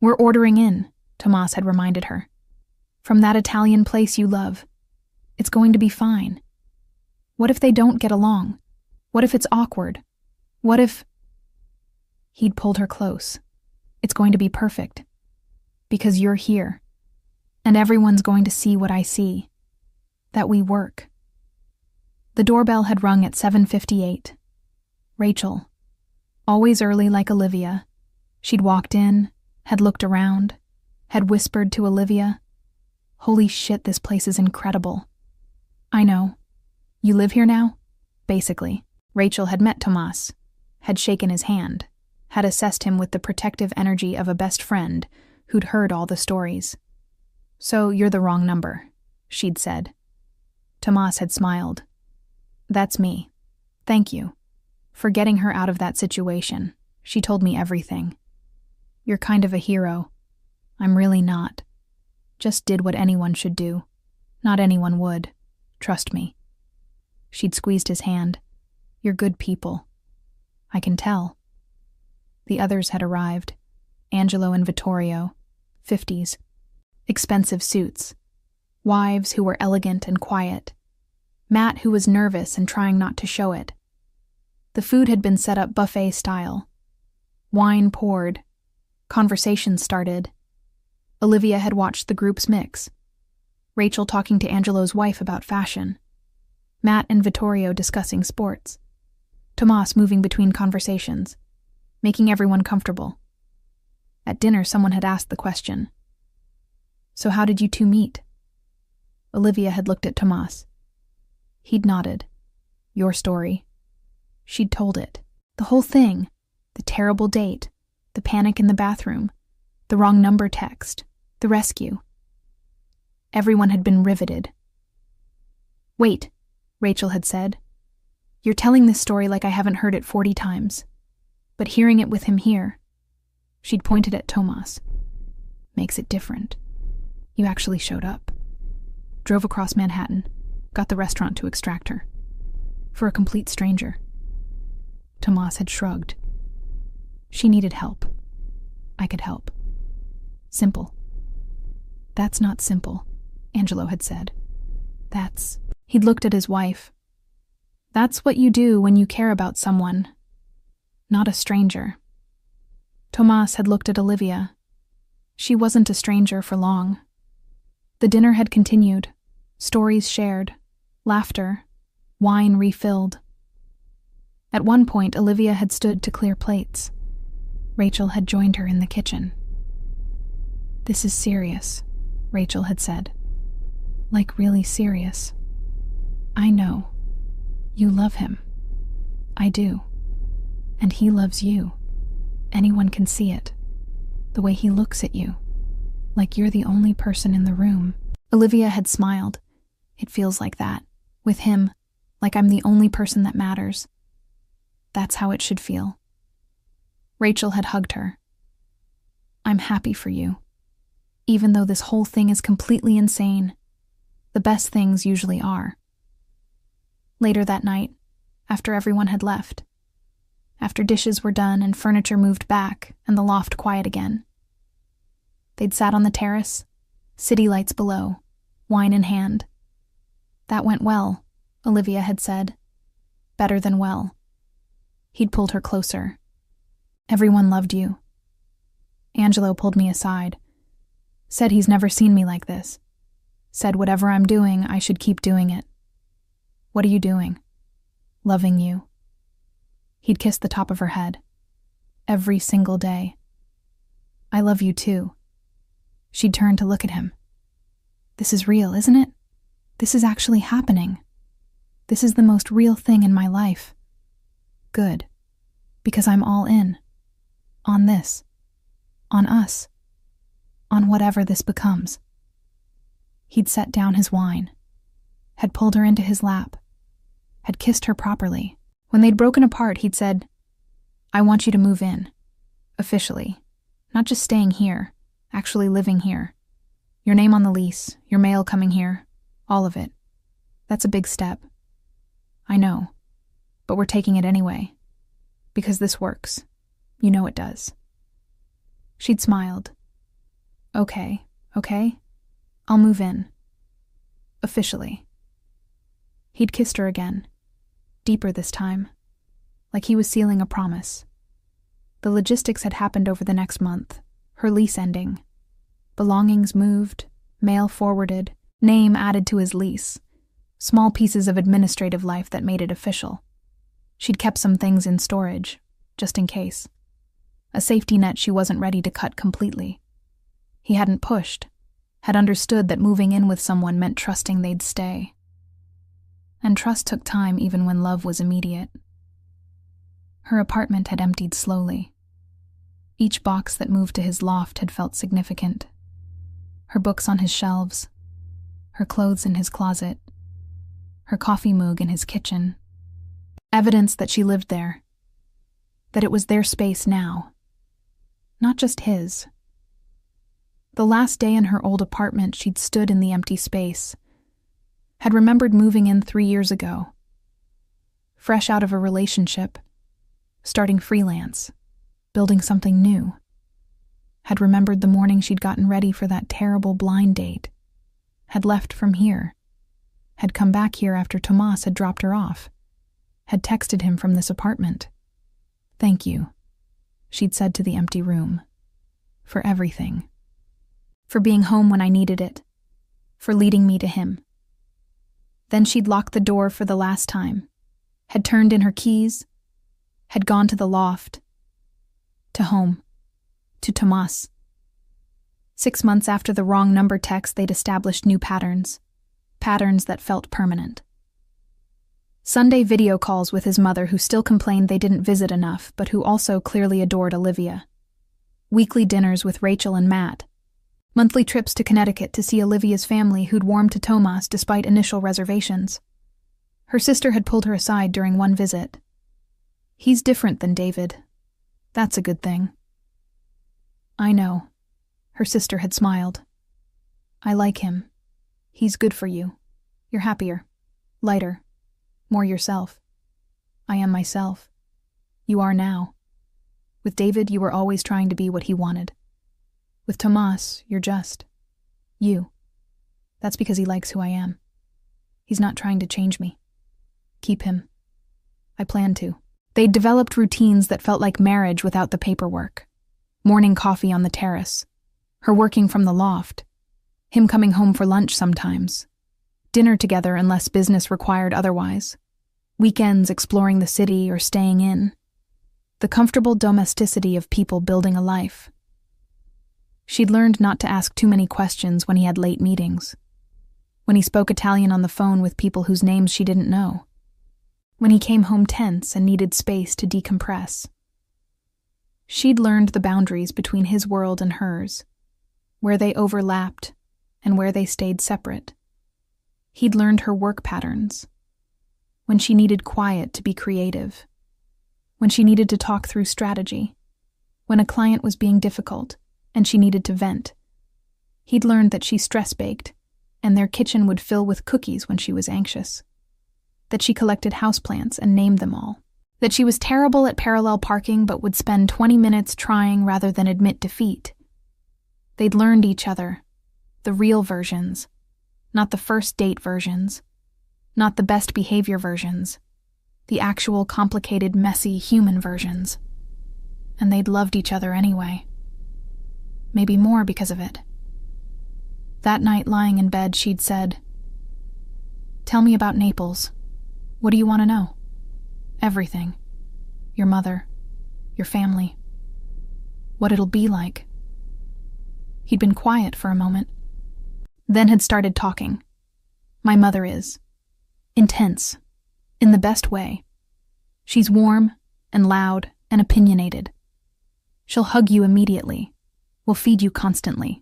"We're ordering in," Tomas had reminded her. "From that Italian place you love. It's going to be fine. What if they don't get along? What if it's awkward? What if—" He'd pulled her close. "It's going to be perfect. Because you're here. And everyone's going to see what I see. That we work." The doorbell had rung at 7:58. Rachel, always early like Olivia, she'd walked in, had looked around, had whispered to Olivia, "Holy shit, this place is incredible." "I know. You live here now?" Basically. Rachel had met Tomas, had shaken his hand, had assessed him with the protective energy of a best friend who'd heard all the stories. "So you're the wrong number," she'd said. Tomas had smiled. "That's me. Thank you. For getting her out of that situation. She told me everything. You're kind of a hero. I'm really not. Just did what anyone should do. Not anyone would. Trust me." She'd squeezed his hand. "You're good people. I can tell." The others had arrived. Angelo and Vittorio, 50s. Expensive suits. Wives who were elegant and quiet. Matt who was nervous and trying not to show it. The food had been set up buffet style. Wine poured. Conversation started. Olivia had watched the groups mix. Rachel talking to Angelo's wife about fashion. Matt and Vittorio discussing sports. Tomas moving between conversations, making everyone comfortable. At dinner, someone had asked the question, "So how did you two meet?" Olivia had looked at Tomas. He'd nodded. "Your story." She'd told it. The whole thing. The terrible date. The panic in the bathroom. The wrong number text. The rescue. Everyone had been riveted. "Wait," Rachel had said. "You're telling this story like I haven't heard it 40 times. But hearing it with him here," she'd pointed at Tomas, "makes it different. You actually showed up. Drove across Manhattan, got the restaurant to extract her. For a complete stranger." Tomas had shrugged. "She needed help. I could help. Simple." "That's not simple," Angelo had said. "That's—" He'd looked at his wife. "That's what you do when you care about someone. Not a stranger." Tomas had looked at Olivia. She wasn't a stranger for long. The dinner had continued, stories shared, laughter, wine refilled. At one point, Olivia had stood to clear plates. Rachel had joined her in the kitchen. "This is serious," Rachel had said. "Like really serious. I know. You love him. I do. And he loves you. Anyone can see it. The way he looks at you. Like you're the only person in the room." Olivia had smiled. "It feels like that. With him. Like I'm the only person that matters. That's how it should feel." Rachel had hugged her. "I'm happy for you. Even though this whole thing is completely insane. The best things usually are." Later that night, after everyone had left, after dishes were done and furniture moved back and the loft quiet again, they'd sat on the terrace, city lights below, wine in hand. "That went well," Olivia had said. "Better than well." He'd pulled her closer. "Everyone loved you." Angelo pulled me aside. Said he's never seen me like this. Said whatever I'm doing, I should keep doing it. "What are you doing?" "Loving you." He'd kissed the top of her head. "Every single day." "I love you too." She'd turned to look at him. "This is real, isn't it? This is actually happening. This is the most real thing in my life." "Good. Because I'm all in. On this. On us. On whatever this becomes." He'd set down his wine. Had pulled her into his lap. Had kissed her properly. When they'd broken apart, he'd said, "I want you to move in. Officially. Not just staying here. actually living here. Your name on the lease, your mail coming here, all of it. That's a big step. I know, but we're taking it anyway. Because this works. You know it does. She'd smiled. Okay. I'll move in. Officially. He'd kissed her again. Deeper this time. Like he was sealing a promise. The logistics had happened over the next month. Her lease ending. Belongings moved, mail forwarded, name added to his lease. Small pieces of administrative life that made it official. She'd kept some things in storage, just in case. A safety net she wasn't ready to cut completely. He hadn't pushed, had understood that moving in with someone meant trusting they'd stay. And trust took time even when love was immediate. Her apartment had emptied slowly. Each box that moved to his loft had felt significant. Her books on his shelves, her clothes in his closet, her coffee mug in his kitchen. Evidence that she lived there, that it was their space now, not just his. The last day in her old apartment, she'd stood in the empty space, had remembered moving in 3 years ago, fresh out of a relationship, starting freelance, building something new, had remembered the morning she'd gotten ready for that terrible blind date, had left from here, had come back here after Tomas had dropped her off, had texted him from this apartment. Thank you, she'd said to the empty room, for everything. For being home when I needed it, for leading me to him. Then she'd locked the door for the last time, had turned in her keys, had gone to the loft, to home, to Tomas. 6 months after the wrong number text, they'd established new patterns that felt permanent. Sunday video calls with his mother, who still complained they didn't visit enough, but who also clearly adored Olivia. Weekly dinners with Rachel and Matt. Monthly trips to Connecticut to see Olivia's family, who'd warmed to Tomas despite initial reservations. Her sister had pulled her aside during one visit. He's different than David. That's a good thing. I know. Her sister had smiled. I like him. He's good for you. You're happier. Lighter. More yourself. I am myself. You are now. With David, you were always trying to be what he wanted. With Tomas, you're just you. That's because he likes who I am. He's not trying to change me. Keep him. I plan to. They'd developed routines that felt like marriage without the paperwork. Morning coffee on the terrace. Her working from the loft. Him coming home for lunch sometimes. Dinner together unless business required otherwise. Weekends exploring the city or staying in. The comfortable domesticity of people building a life. She'd learned not to ask too many questions when he had late meetings. When he spoke Italian on the phone with people whose names she didn't know. When he came home tense and needed space to decompress. She'd learned the boundaries between his world and hers, where they overlapped and where they stayed separate. He'd learned her work patterns, when she needed quiet to be creative, when she needed to talk through strategy, when a client was being difficult and she needed to vent. He'd learned that she stress-baked, and their kitchen would fill with cookies when she was anxious. That she collected houseplants and named them all. That she was terrible at parallel parking but would spend 20 minutes trying rather than admit defeat. They'd learned each other, the real versions, not the first date versions, not the best behavior versions, the actual complicated, messy human versions. And they'd loved each other anyway. Maybe more because of it. That night, lying in bed, she'd said, "Tell me about Naples. What do you want to know? Everything. Your mother. Your family. What it'll be like." He'd been quiet for a moment, then had started talking. "My mother is. Intense. In the best way. She's warm and loud and opinionated. She'll hug you immediately. Will feed you constantly.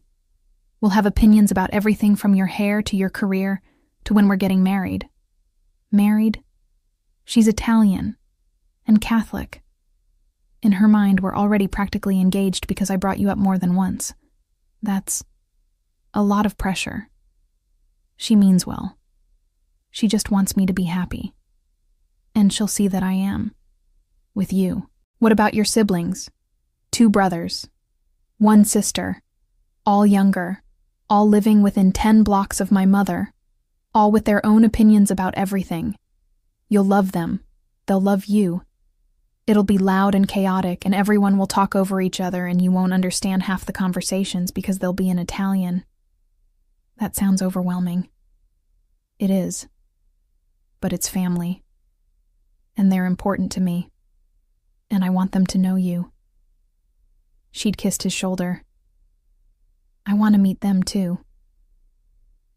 Will have opinions about everything from your hair to your career to when we're getting married. Married? She's Italian and Catholic. In her mind, we're already practically engaged because I brought you up more than once. That's a lot of pressure. She means well. She just wants me to be happy. And she'll see that I am. With you. What about your siblings? 2 brothers. 1 sister. All younger. All living within 10 blocks of my mother. All with their own opinions about everything. You'll love them. They'll love you. It'll be loud and chaotic, and everyone will talk over each other, and you won't understand half the conversations because they'll be in Italian. That sounds overwhelming. It is. But it's family. And they're important to me. And I want them to know you. She'd kissed his shoulder. I want to meet them too.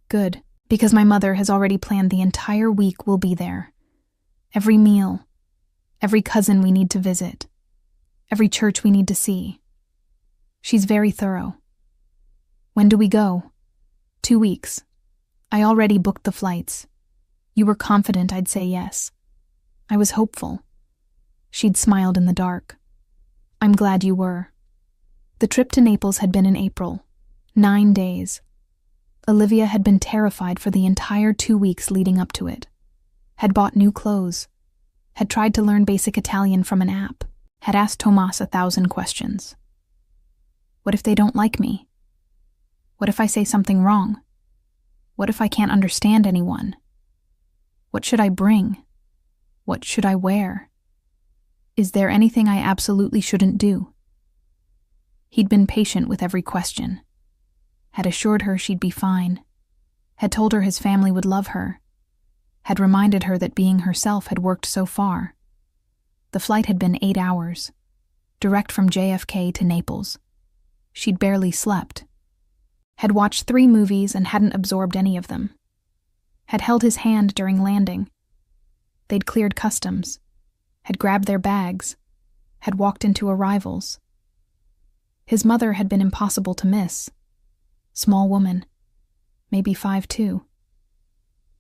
Good, because my mother has already planned the entire week we'll be there. Every meal, every cousin we need to visit, every church we need to see. She's very thorough. When do we go? 2 weeks. I already booked the flights. You were confident I'd say yes. I was hopeful. She'd smiled in the dark. I'm glad you were. The trip to Naples had been in April. 9 days. Olivia had been terrified for the entire 2 weeks leading up to it. Had bought new clothes. Had tried to learn basic Italian from an app. Had asked Tomas 1,000 questions. What if they don't like me? What if I say something wrong? What if I can't understand anyone? What should I bring? What should I wear? Is there anything I absolutely shouldn't do? He'd been patient with every question. Had assured her she'd be fine. Had told her his family would love her. Had reminded her that being herself had worked so far. The flight had been 8 hours, direct from JFK to Naples. She'd barely slept. Had watched 3 movies and hadn't absorbed any of them. Had held his hand during landing. They'd cleared customs. Had grabbed their bags. Had walked into arrivals. His mother had been impossible to miss. Small woman, maybe 5'2".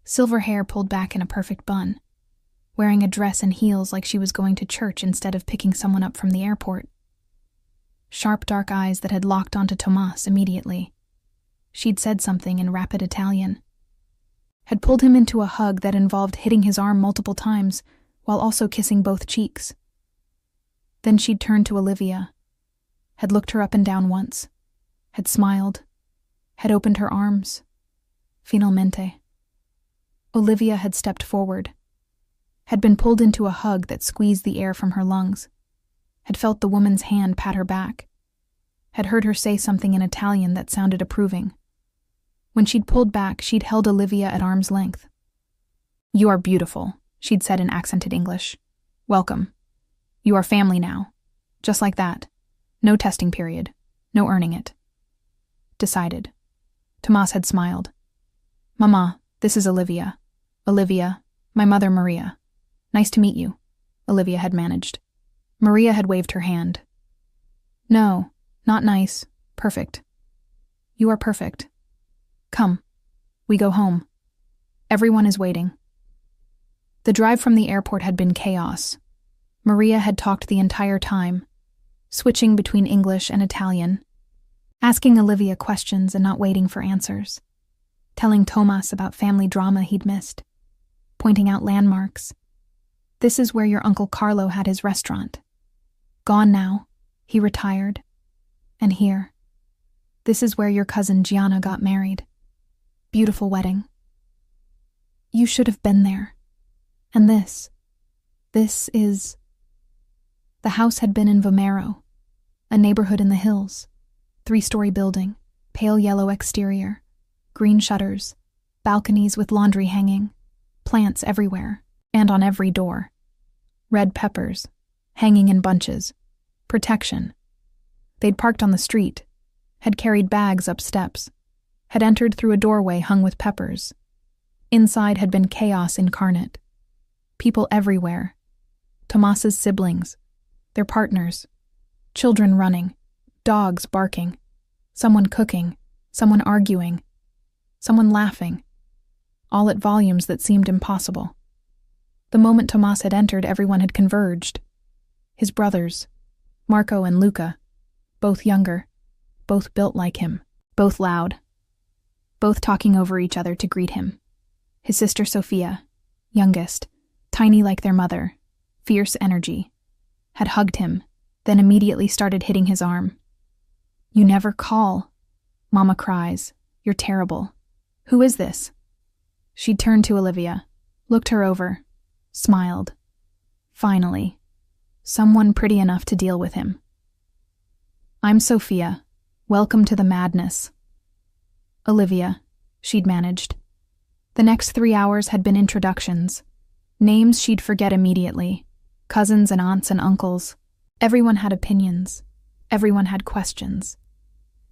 Silver hair pulled back in a perfect bun, wearing a dress and heels like she was going to church instead of picking someone up from the airport. Sharp dark eyes that had locked onto Tomas immediately. She'd said something in rapid Italian. Had pulled him into a hug that involved hitting his arm multiple times while also kissing both cheeks. Then she'd turned to Olivia, had looked her up and down once, had smiled, had opened her arms. Finalmente. Olivia had stepped forward, had been pulled into a hug that squeezed the air from her lungs, had felt the woman's hand pat her back, had heard her say something in Italian that sounded approving. When she'd pulled back, she'd held Olivia at arm's length. You are beautiful, she'd said in accented English. Welcome. You are family now. Just like that. No testing period. No earning it. Decided. Tomas had smiled. Mama, this is Olivia. Olivia, my mother Maria. Nice to meet you, Olivia had managed. Maria had waved her hand. No, not nice. Perfect. You are perfect. Come. We go home. Everyone is waiting. The drive from the airport had been chaos. Maria had talked the entire time, switching between English and Italian, asking Olivia questions and not waiting for answers, telling Tomas about family drama he'd missed, pointing out landmarks. This is where your Uncle Carlo had his restaurant. Gone now. He retired. And here. This is where your cousin Gianna got married. Beautiful wedding. You should have been there. And this is... The house had been in Vomero, a neighborhood in the hills. 3-story building, pale yellow exterior, green shutters, balconies with laundry hanging, plants everywhere, and on every door. Red peppers, hanging in bunches. Protection. They'd parked on the street, had carried bags up steps, had entered through a doorway hung with peppers. Inside had been chaos incarnate. People everywhere. Tomas's siblings, their partners, children running, dogs barking, someone cooking, someone arguing, someone laughing, all at volumes that seemed impossible. The moment Tomas had entered, everyone had converged. His brothers, Marco and Luca, both younger, both built like him, both loud, both talking over each other to greet him. His sister Sophia, youngest, tiny like their mother, fierce energy, had hugged him, then immediately started hitting his arm. "You never call," Mama cries. "You're terrible. Who is this?" She turned to Olivia, looked her over, smiled. Finally, someone pretty enough to deal with him. "I'm Sophia. Welcome to the madness." Olivia, she'd managed. The next 3 hours had been introductions. Names she'd forget immediately. Cousins and aunts and uncles. Everyone had opinions. Everyone had questions.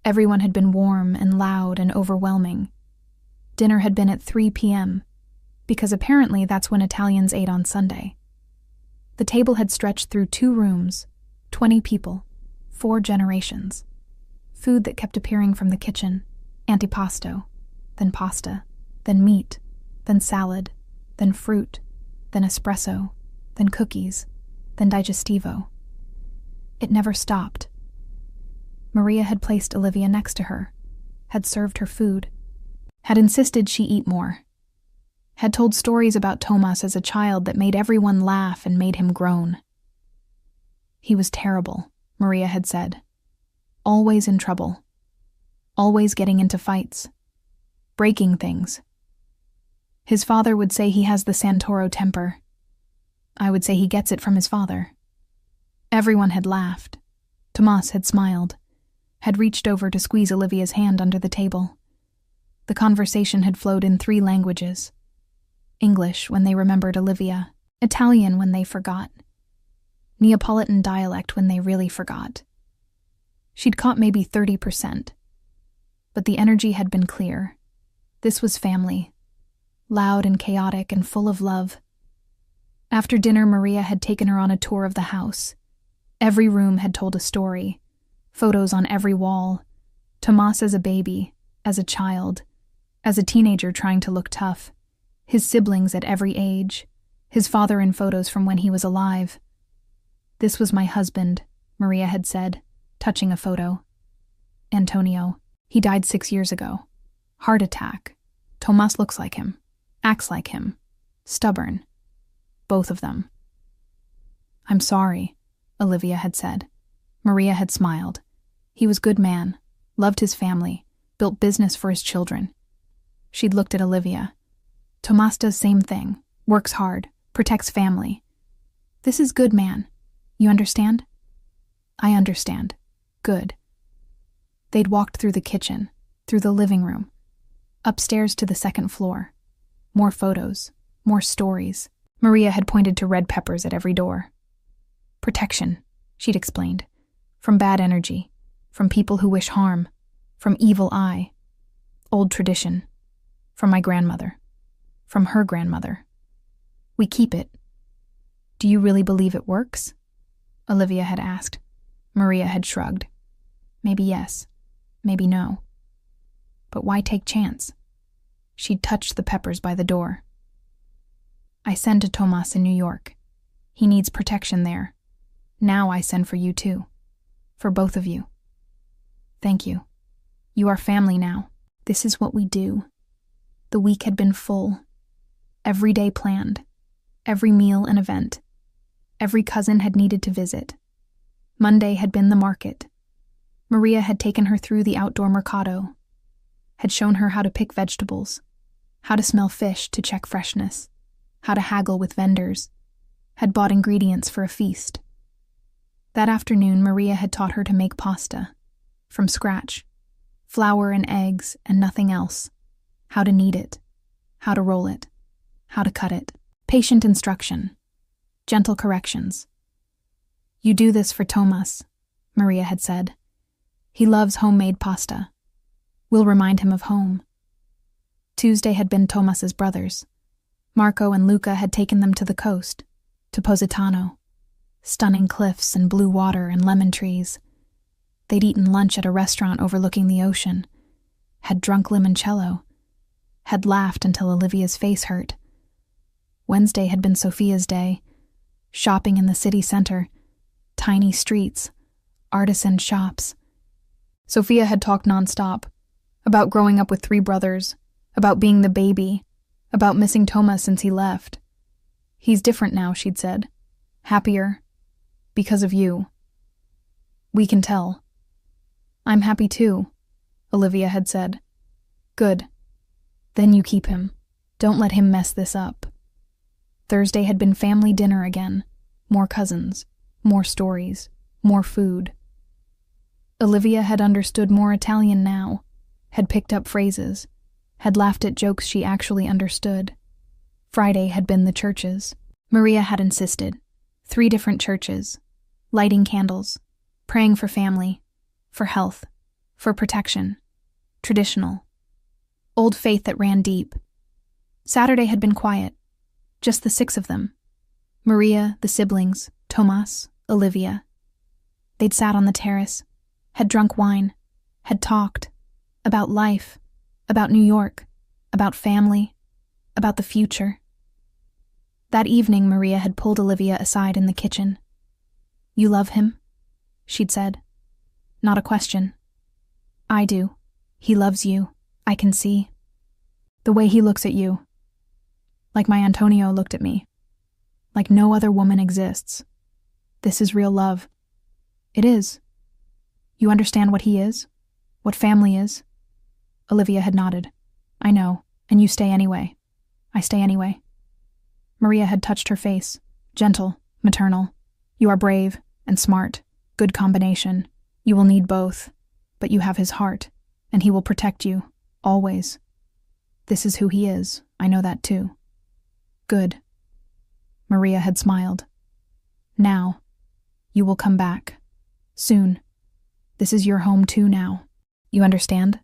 Everyone had been warm and loud and overwhelming. Dinner had been at 3 p.m., because apparently that's when Italians ate on Sunday. The table had stretched through 2 rooms, 20 people, 4 generations. Food that kept appearing from the kitchen, antipasto, then pasta, then meat, then salad, then fruit, then espresso, then cookies, then digestivo. It never stopped. Maria had placed Olivia next to her, had served her food, had insisted she eat more, had told stories about Tomas as a child that made everyone laugh and made him groan. He was terrible, Maria had said. Always in trouble. Always getting into fights. Breaking things. His father would say he has the Santoro temper. I would say he gets it from his father. Everyone had laughed. Tomas had smiled, had reached over to squeeze Olivia's hand under the table. The conversation had flowed in 3 languages. English when they remembered Olivia, Italian when they forgot, Neapolitan dialect when they really forgot. She'd caught maybe 30%. But the energy had been clear. This was family. Loud and chaotic and full of love. After dinner, Maria had taken her on a tour of the house. Every room had told a story. Photos on every wall. Tomas as a baby, as a child, as a teenager trying to look tough. His siblings at every age. His father in photos from when he was alive. "This was my husband," Maria had said, touching a photo. "Antonio. He died 6 years ago. Heart attack. Tomas looks like him. Acts like him. Stubborn. Both of them." "I'm sorry," Olivia had said. Maria had smiled. He was a good man, loved his family, built business for his children. She'd looked at Olivia. "Tomas does same thing, works hard, protects family. This is good man. You understand?" "I understand. Good." They'd walked through the kitchen, through the living room, upstairs to the 2nd floor. More photos, more stories. Maria had pointed to red peppers at every door. "Protection," she'd explained. "From bad energy, from people who wish harm, from evil eye. Old tradition. From my grandmother. From her grandmother. We keep it." "Do you really believe it works?" Olivia had asked. Maria had shrugged. Maybe yes, maybe no. But why take chance? She'd touched the peppers by the door. "I send to Tomas in New York. He needs protection there. Now I send for you too. For both of you. Thank you. You are family now. This is what we do." The week had been full. Every day planned. Every meal an event. Every cousin had needed to visit. Monday had been the market. Maria had taken her through the outdoor mercado, had shown her how to pick vegetables, how to smell fish to check freshness, how to haggle with vendors, had bought ingredients for a feast. That afternoon, Maria had taught her to make pasta, from scratch, flour and eggs and nothing else, how to knead it, how to roll it, how to cut it. Patient instruction, gentle corrections. "You do this for Tomas," Maria had said. "He loves homemade pasta. We'll remind him of home." Tuesday had been Tomas's brothers. Marco and Luca had taken them to the coast, to Positano. Stunning cliffs and blue water and lemon trees. They'd eaten lunch at a restaurant overlooking the ocean, had drunk limoncello, had laughed until Olivia's face hurt. Wednesday had been Sophia's day. Shopping in the city center, tiny streets, artisan shops. Sophia had talked nonstop, about growing up with 3 brothers, about being the baby, about missing Thomas since he left. He's different now, she'd said. Happier. Because of you. We can tell. I'm happy too, Olivia had said. Good. Then you keep him. Don't let him mess this up. Thursday had been family dinner again. More cousins. More stories. More food. Olivia had understood more Italian now, had picked up phrases, had laughed at jokes she actually understood. Friday had been the churches. Maria had insisted. 3 different churches. Lighting candles. Praying for family. For health. For protection. Traditional. Old faith that ran deep. Saturday had been quiet. Just the 6 of them. Maria, the siblings, Tomas, Olivia. They'd sat on the terrace, had drunk wine, had talked about life, about New York, about family, about the future. That evening, Maria had pulled Olivia aside in the kitchen. You love him? She'd said. Not a question. I do. He loves you. I can see. The way he looks at you. Like my Antonio looked at me. Like no other woman exists. This is real love. It is. You understand what he is? What family is? Olivia had nodded. I know, and you stay anyway. I stay anyway. Maria had touched her face. Gentle, maternal. You are brave and smart. Good combination. You will need both. But you have his heart, and he will protect you. Always. This is who he is. I know that too. Good. Maria had smiled. Now. You will come back. Soon. This is your home too now. You understand?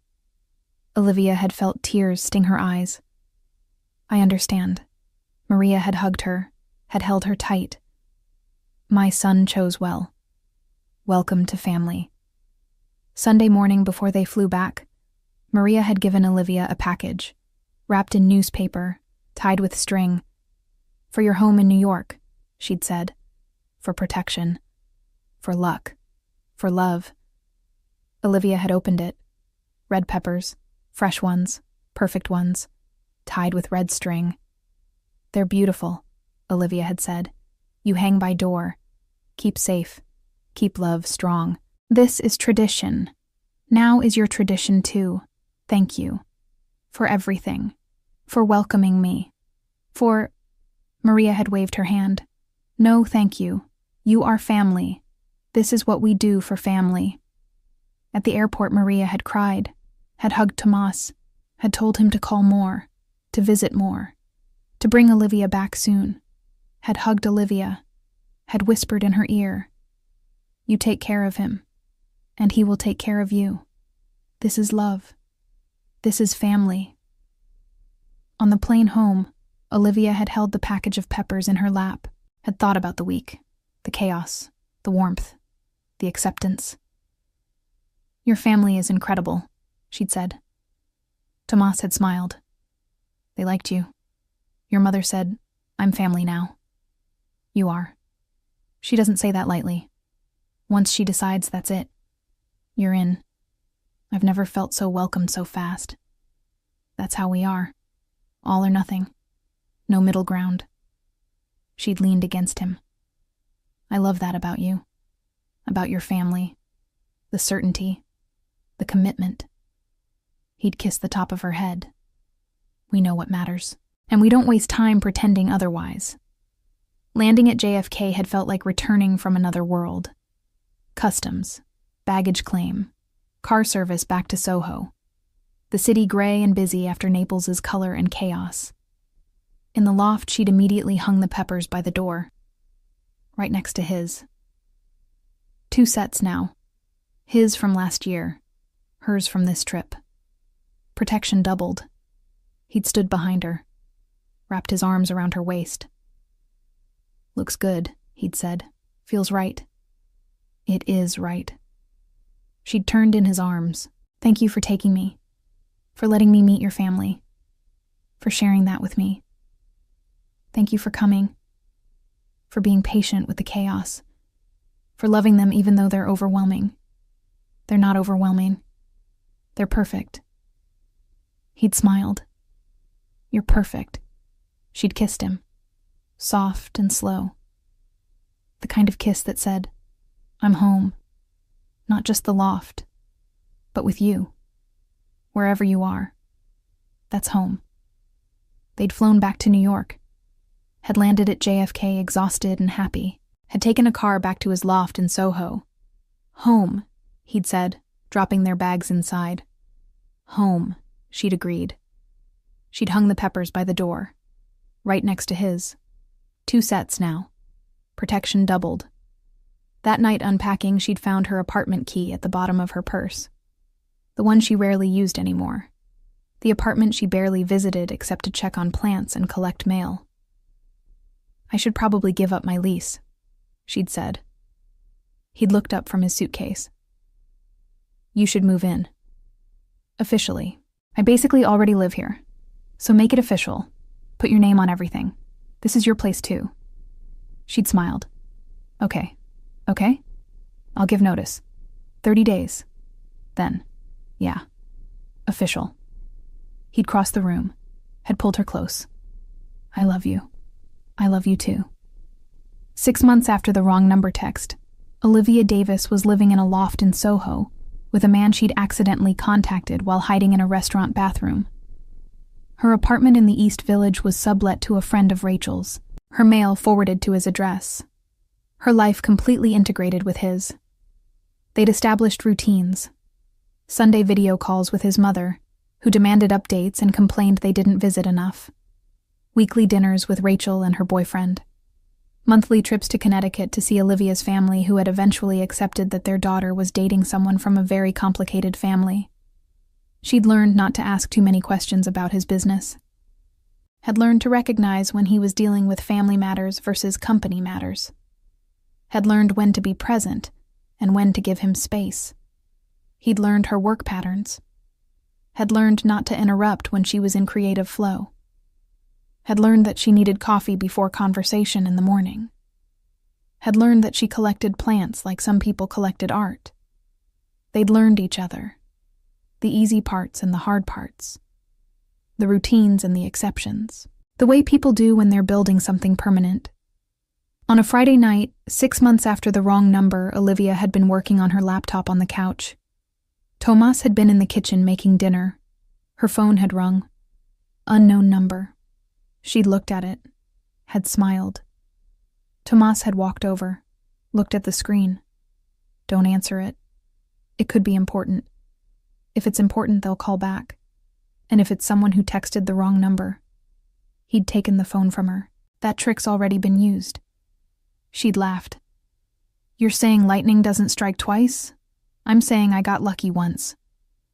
Olivia had felt tears sting her eyes. I understand. Maria had hugged her, had held her tight. My son chose well. Welcome to family. Sunday morning before they flew back, Maria had given Olivia a package, wrapped in newspaper, tied with string. For your home in New York, she'd said. For protection. For luck. For love. Olivia had opened it. Red peppers, fresh ones, perfect ones, tied with red string. They're beautiful, Olivia had said. You hang by door. Keep safe. Keep love strong. This is tradition. Now is your tradition too. Thank you. For everything. For welcoming me. For... Maria had waved her hand. No, thank you. You are family. This is what we do for family. At the airport, Maria had cried, had hugged Tomas, had told him to call more, to visit more, to bring Olivia back soon, had hugged Olivia, had whispered in her ear, you take care of him, and he will take care of you. This is love. This is family. On the plane home, Olivia had held the package of peppers in her lap, had thought about the week, the chaos, the warmth, the acceptance. Your family is incredible, she'd said. Tomas had smiled. They liked you. Your mother said, I'm family now. You are. She doesn't say that lightly. Once she decides, that's it. You're in. I've never felt so welcomed so fast. That's how we are. All or nothing. No middle ground. She'd leaned against him. I love that about you. About your family. The certainty. The commitment. He'd kissed the top of her head. We know what matters. And we don't waste time pretending otherwise. Landing at JFK had felt like returning from another world. Customs. Baggage claim. Car service back to Soho. The city gray and busy after Naples's color and chaos. In the loft, she'd immediately hung the peppers by the door. Right next to his. 2 sets now. His from last year. Hers from this trip. Protection doubled. He'd stood behind her. Wrapped his arms around her waist. Looks good, he'd said. Feels right. It is right. She'd turned in his arms. Thank you for taking me. For letting me meet your family. For sharing that with me. Thank you for coming. For being patient with the chaos. For loving them even though they're overwhelming. They're not overwhelming. They're perfect. He'd smiled. "You're perfect." She'd kissed him, soft and slow. The kind of kiss that said, "I'm home. Not just the loft, but with you. Wherever you are. That's home." They'd flown back to New York, had landed at JFK exhausted and happy, had taken a car back to his loft in Soho. "Home," he'd said, dropping their bags inside. "Home," she'd agreed. She'd hung the peppers by the door, right next to his. 2 sets now. Protection doubled. That night unpacking, she'd found her apartment key at the bottom of her purse. The one she rarely used anymore. The apartment she barely visited except to check on plants and collect mail. "I should probably give up my lease," she'd said. He'd looked up from his suitcase. "You should move in. Officially. I basically already live here. So make it official. Put your name on everything. This is your place too." She'd smiled. Okay. I'll give notice. 30 days. Then, yeah. Official." He'd crossed the room, had pulled her close. "I love you. I love you too." 6 months after the wrong number text, Olivia Davis was living in a loft in Soho with a man she'd accidentally contacted while hiding in a restaurant bathroom. Her apartment in the East Village was sublet to a friend of Rachel's, her mail forwarded to his address. Her life completely integrated with his. They'd established routines. Sunday video calls with his mother, who demanded updates and complained they didn't visit enough. Weekly dinners with Rachel and her boyfriend. Monthly trips to Connecticut to see Olivia's family, who had eventually accepted that their daughter was dating someone from a very complicated family. She'd learned not to ask too many questions about his business. Had learned to recognize when he was dealing with family matters versus company matters. Had learned when to be present and when to give him space. He'd learned her work patterns. Had learned not to interrupt when she was in creative flow. Had learned that she needed coffee before conversation in the morning. Had learned that she collected plants like some people collected art. They'd learned each other. The easy parts and the hard parts. The routines and the exceptions. The way people do when they're building something permanent. On a Friday night, 6 months after the wrong number, Olivia had been working on her laptop on the couch. Tomas had been in the kitchen making dinner. Her phone had rung. Unknown number. She'd looked at it, had smiled. Tomas had walked over, looked at the screen. Don't answer it. It could be important. If it's important, they'll call back. And if it's someone who texted the wrong number. He'd taken the phone from her. That trick's already been used. She'd laughed. You're saying lightning doesn't strike twice? I'm saying I got lucky once.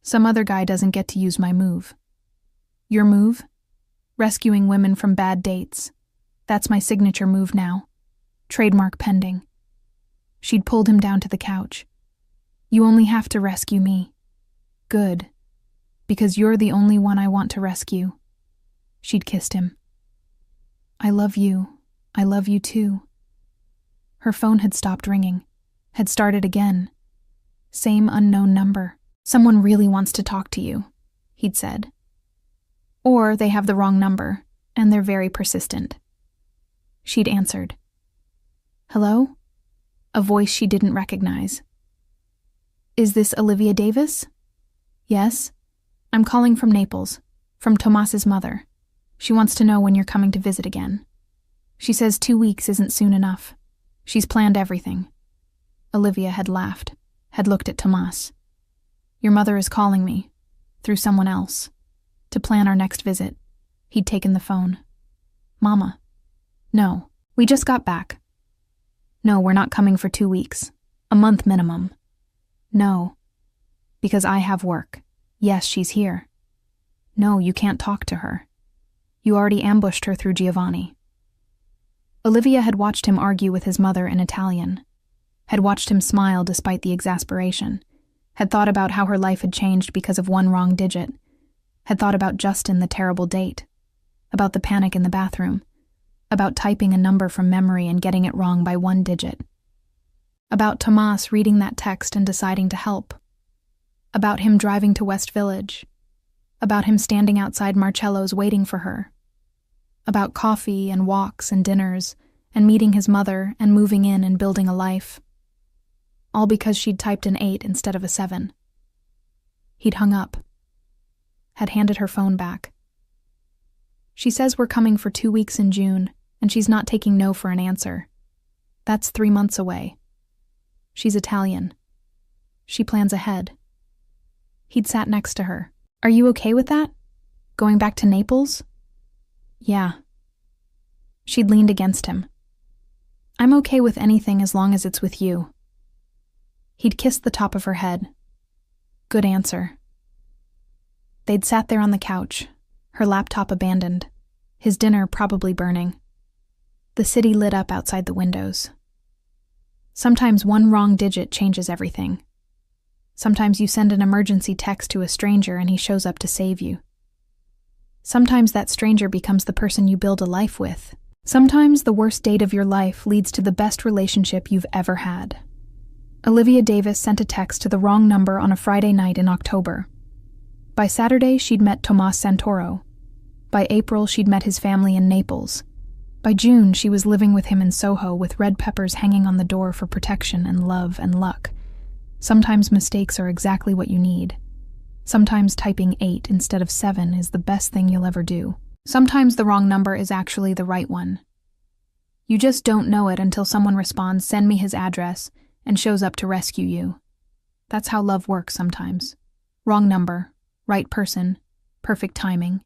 Some other guy doesn't get to use my move. Your move? Rescuing women from bad dates. That's my signature move now. Trademark pending. She'd pulled him down to the couch. You only have to rescue me. Good. Because you're the only one I want to rescue. She'd kissed him. I love you. I love you too. Her phone had stopped ringing. Had started again. Same unknown number. Someone really wants to talk to you, he'd said. Or they have the wrong number, and they're very persistent. She'd answered. Hello? A voice she didn't recognize. Is this Olivia Davis? Yes. I'm calling from Naples, from Tomas's mother. She wants to know when you're coming to visit again. She says 2 weeks isn't soon enough. She's planned everything. Olivia had laughed, had looked at Tomas. Your mother is calling me, through someone else, to plan our next visit. He'd taken the phone. Mama. No, we just got back. No, we're not coming for 2 weeks. A month minimum. No. Because I have work. Yes, she's here. No, you can't talk to her. You already ambushed her through Giovanni. Olivia had watched him argue with his mother in Italian, had watched him smile despite the exasperation, had thought about how her life had changed because of one wrong digit, had thought about Justin, the terrible date, about the panic in the bathroom, about typing a number from memory and getting it wrong by 1 digit, about Tomas reading that text and deciding to help, about him driving to West Village, About him standing outside Marcello's waiting for her. About coffee and walks and dinners, and meeting his mother and moving in and building a life. All because she'd typed an 8 instead of a 7. He'd hung up. Had handed her phone back. She says we're coming for 2 weeks in June, and she's not taking no for an answer. That's 3 months away. She's Italian. She plans ahead. He'd sat next to her. Are you okay with that? Going back to Naples? Yeah. She'd leaned against him. I'm okay with anything as long as it's with you. He'd kissed the top of her head. Good answer. They'd sat there on the couch, her laptop abandoned, his dinner probably burning. The city lit up outside the windows. Sometimes one wrong digit changes everything. Sometimes you send an emergency text to a stranger and he shows up to save you. Sometimes that stranger becomes the person you build a life with. Sometimes the worst date of your life leads to the best relationship you've ever had. Olivia Davis sent a text to the wrong number on a Friday night in October. By Saturday, she'd met Tomas Santoro. By April, she'd met his family in Naples. By June, she was living with him in Soho with red peppers hanging on the door for protection and love and luck. Sometimes mistakes are exactly what you need. Sometimes typing 8 instead of 7 is the best thing you'll ever do. Sometimes the wrong number is actually the right one. You just don't know it until someone responds, "Send me his address," and shows up to rescue you. That's how love works sometimes. Wrong number, right person, perfect timing.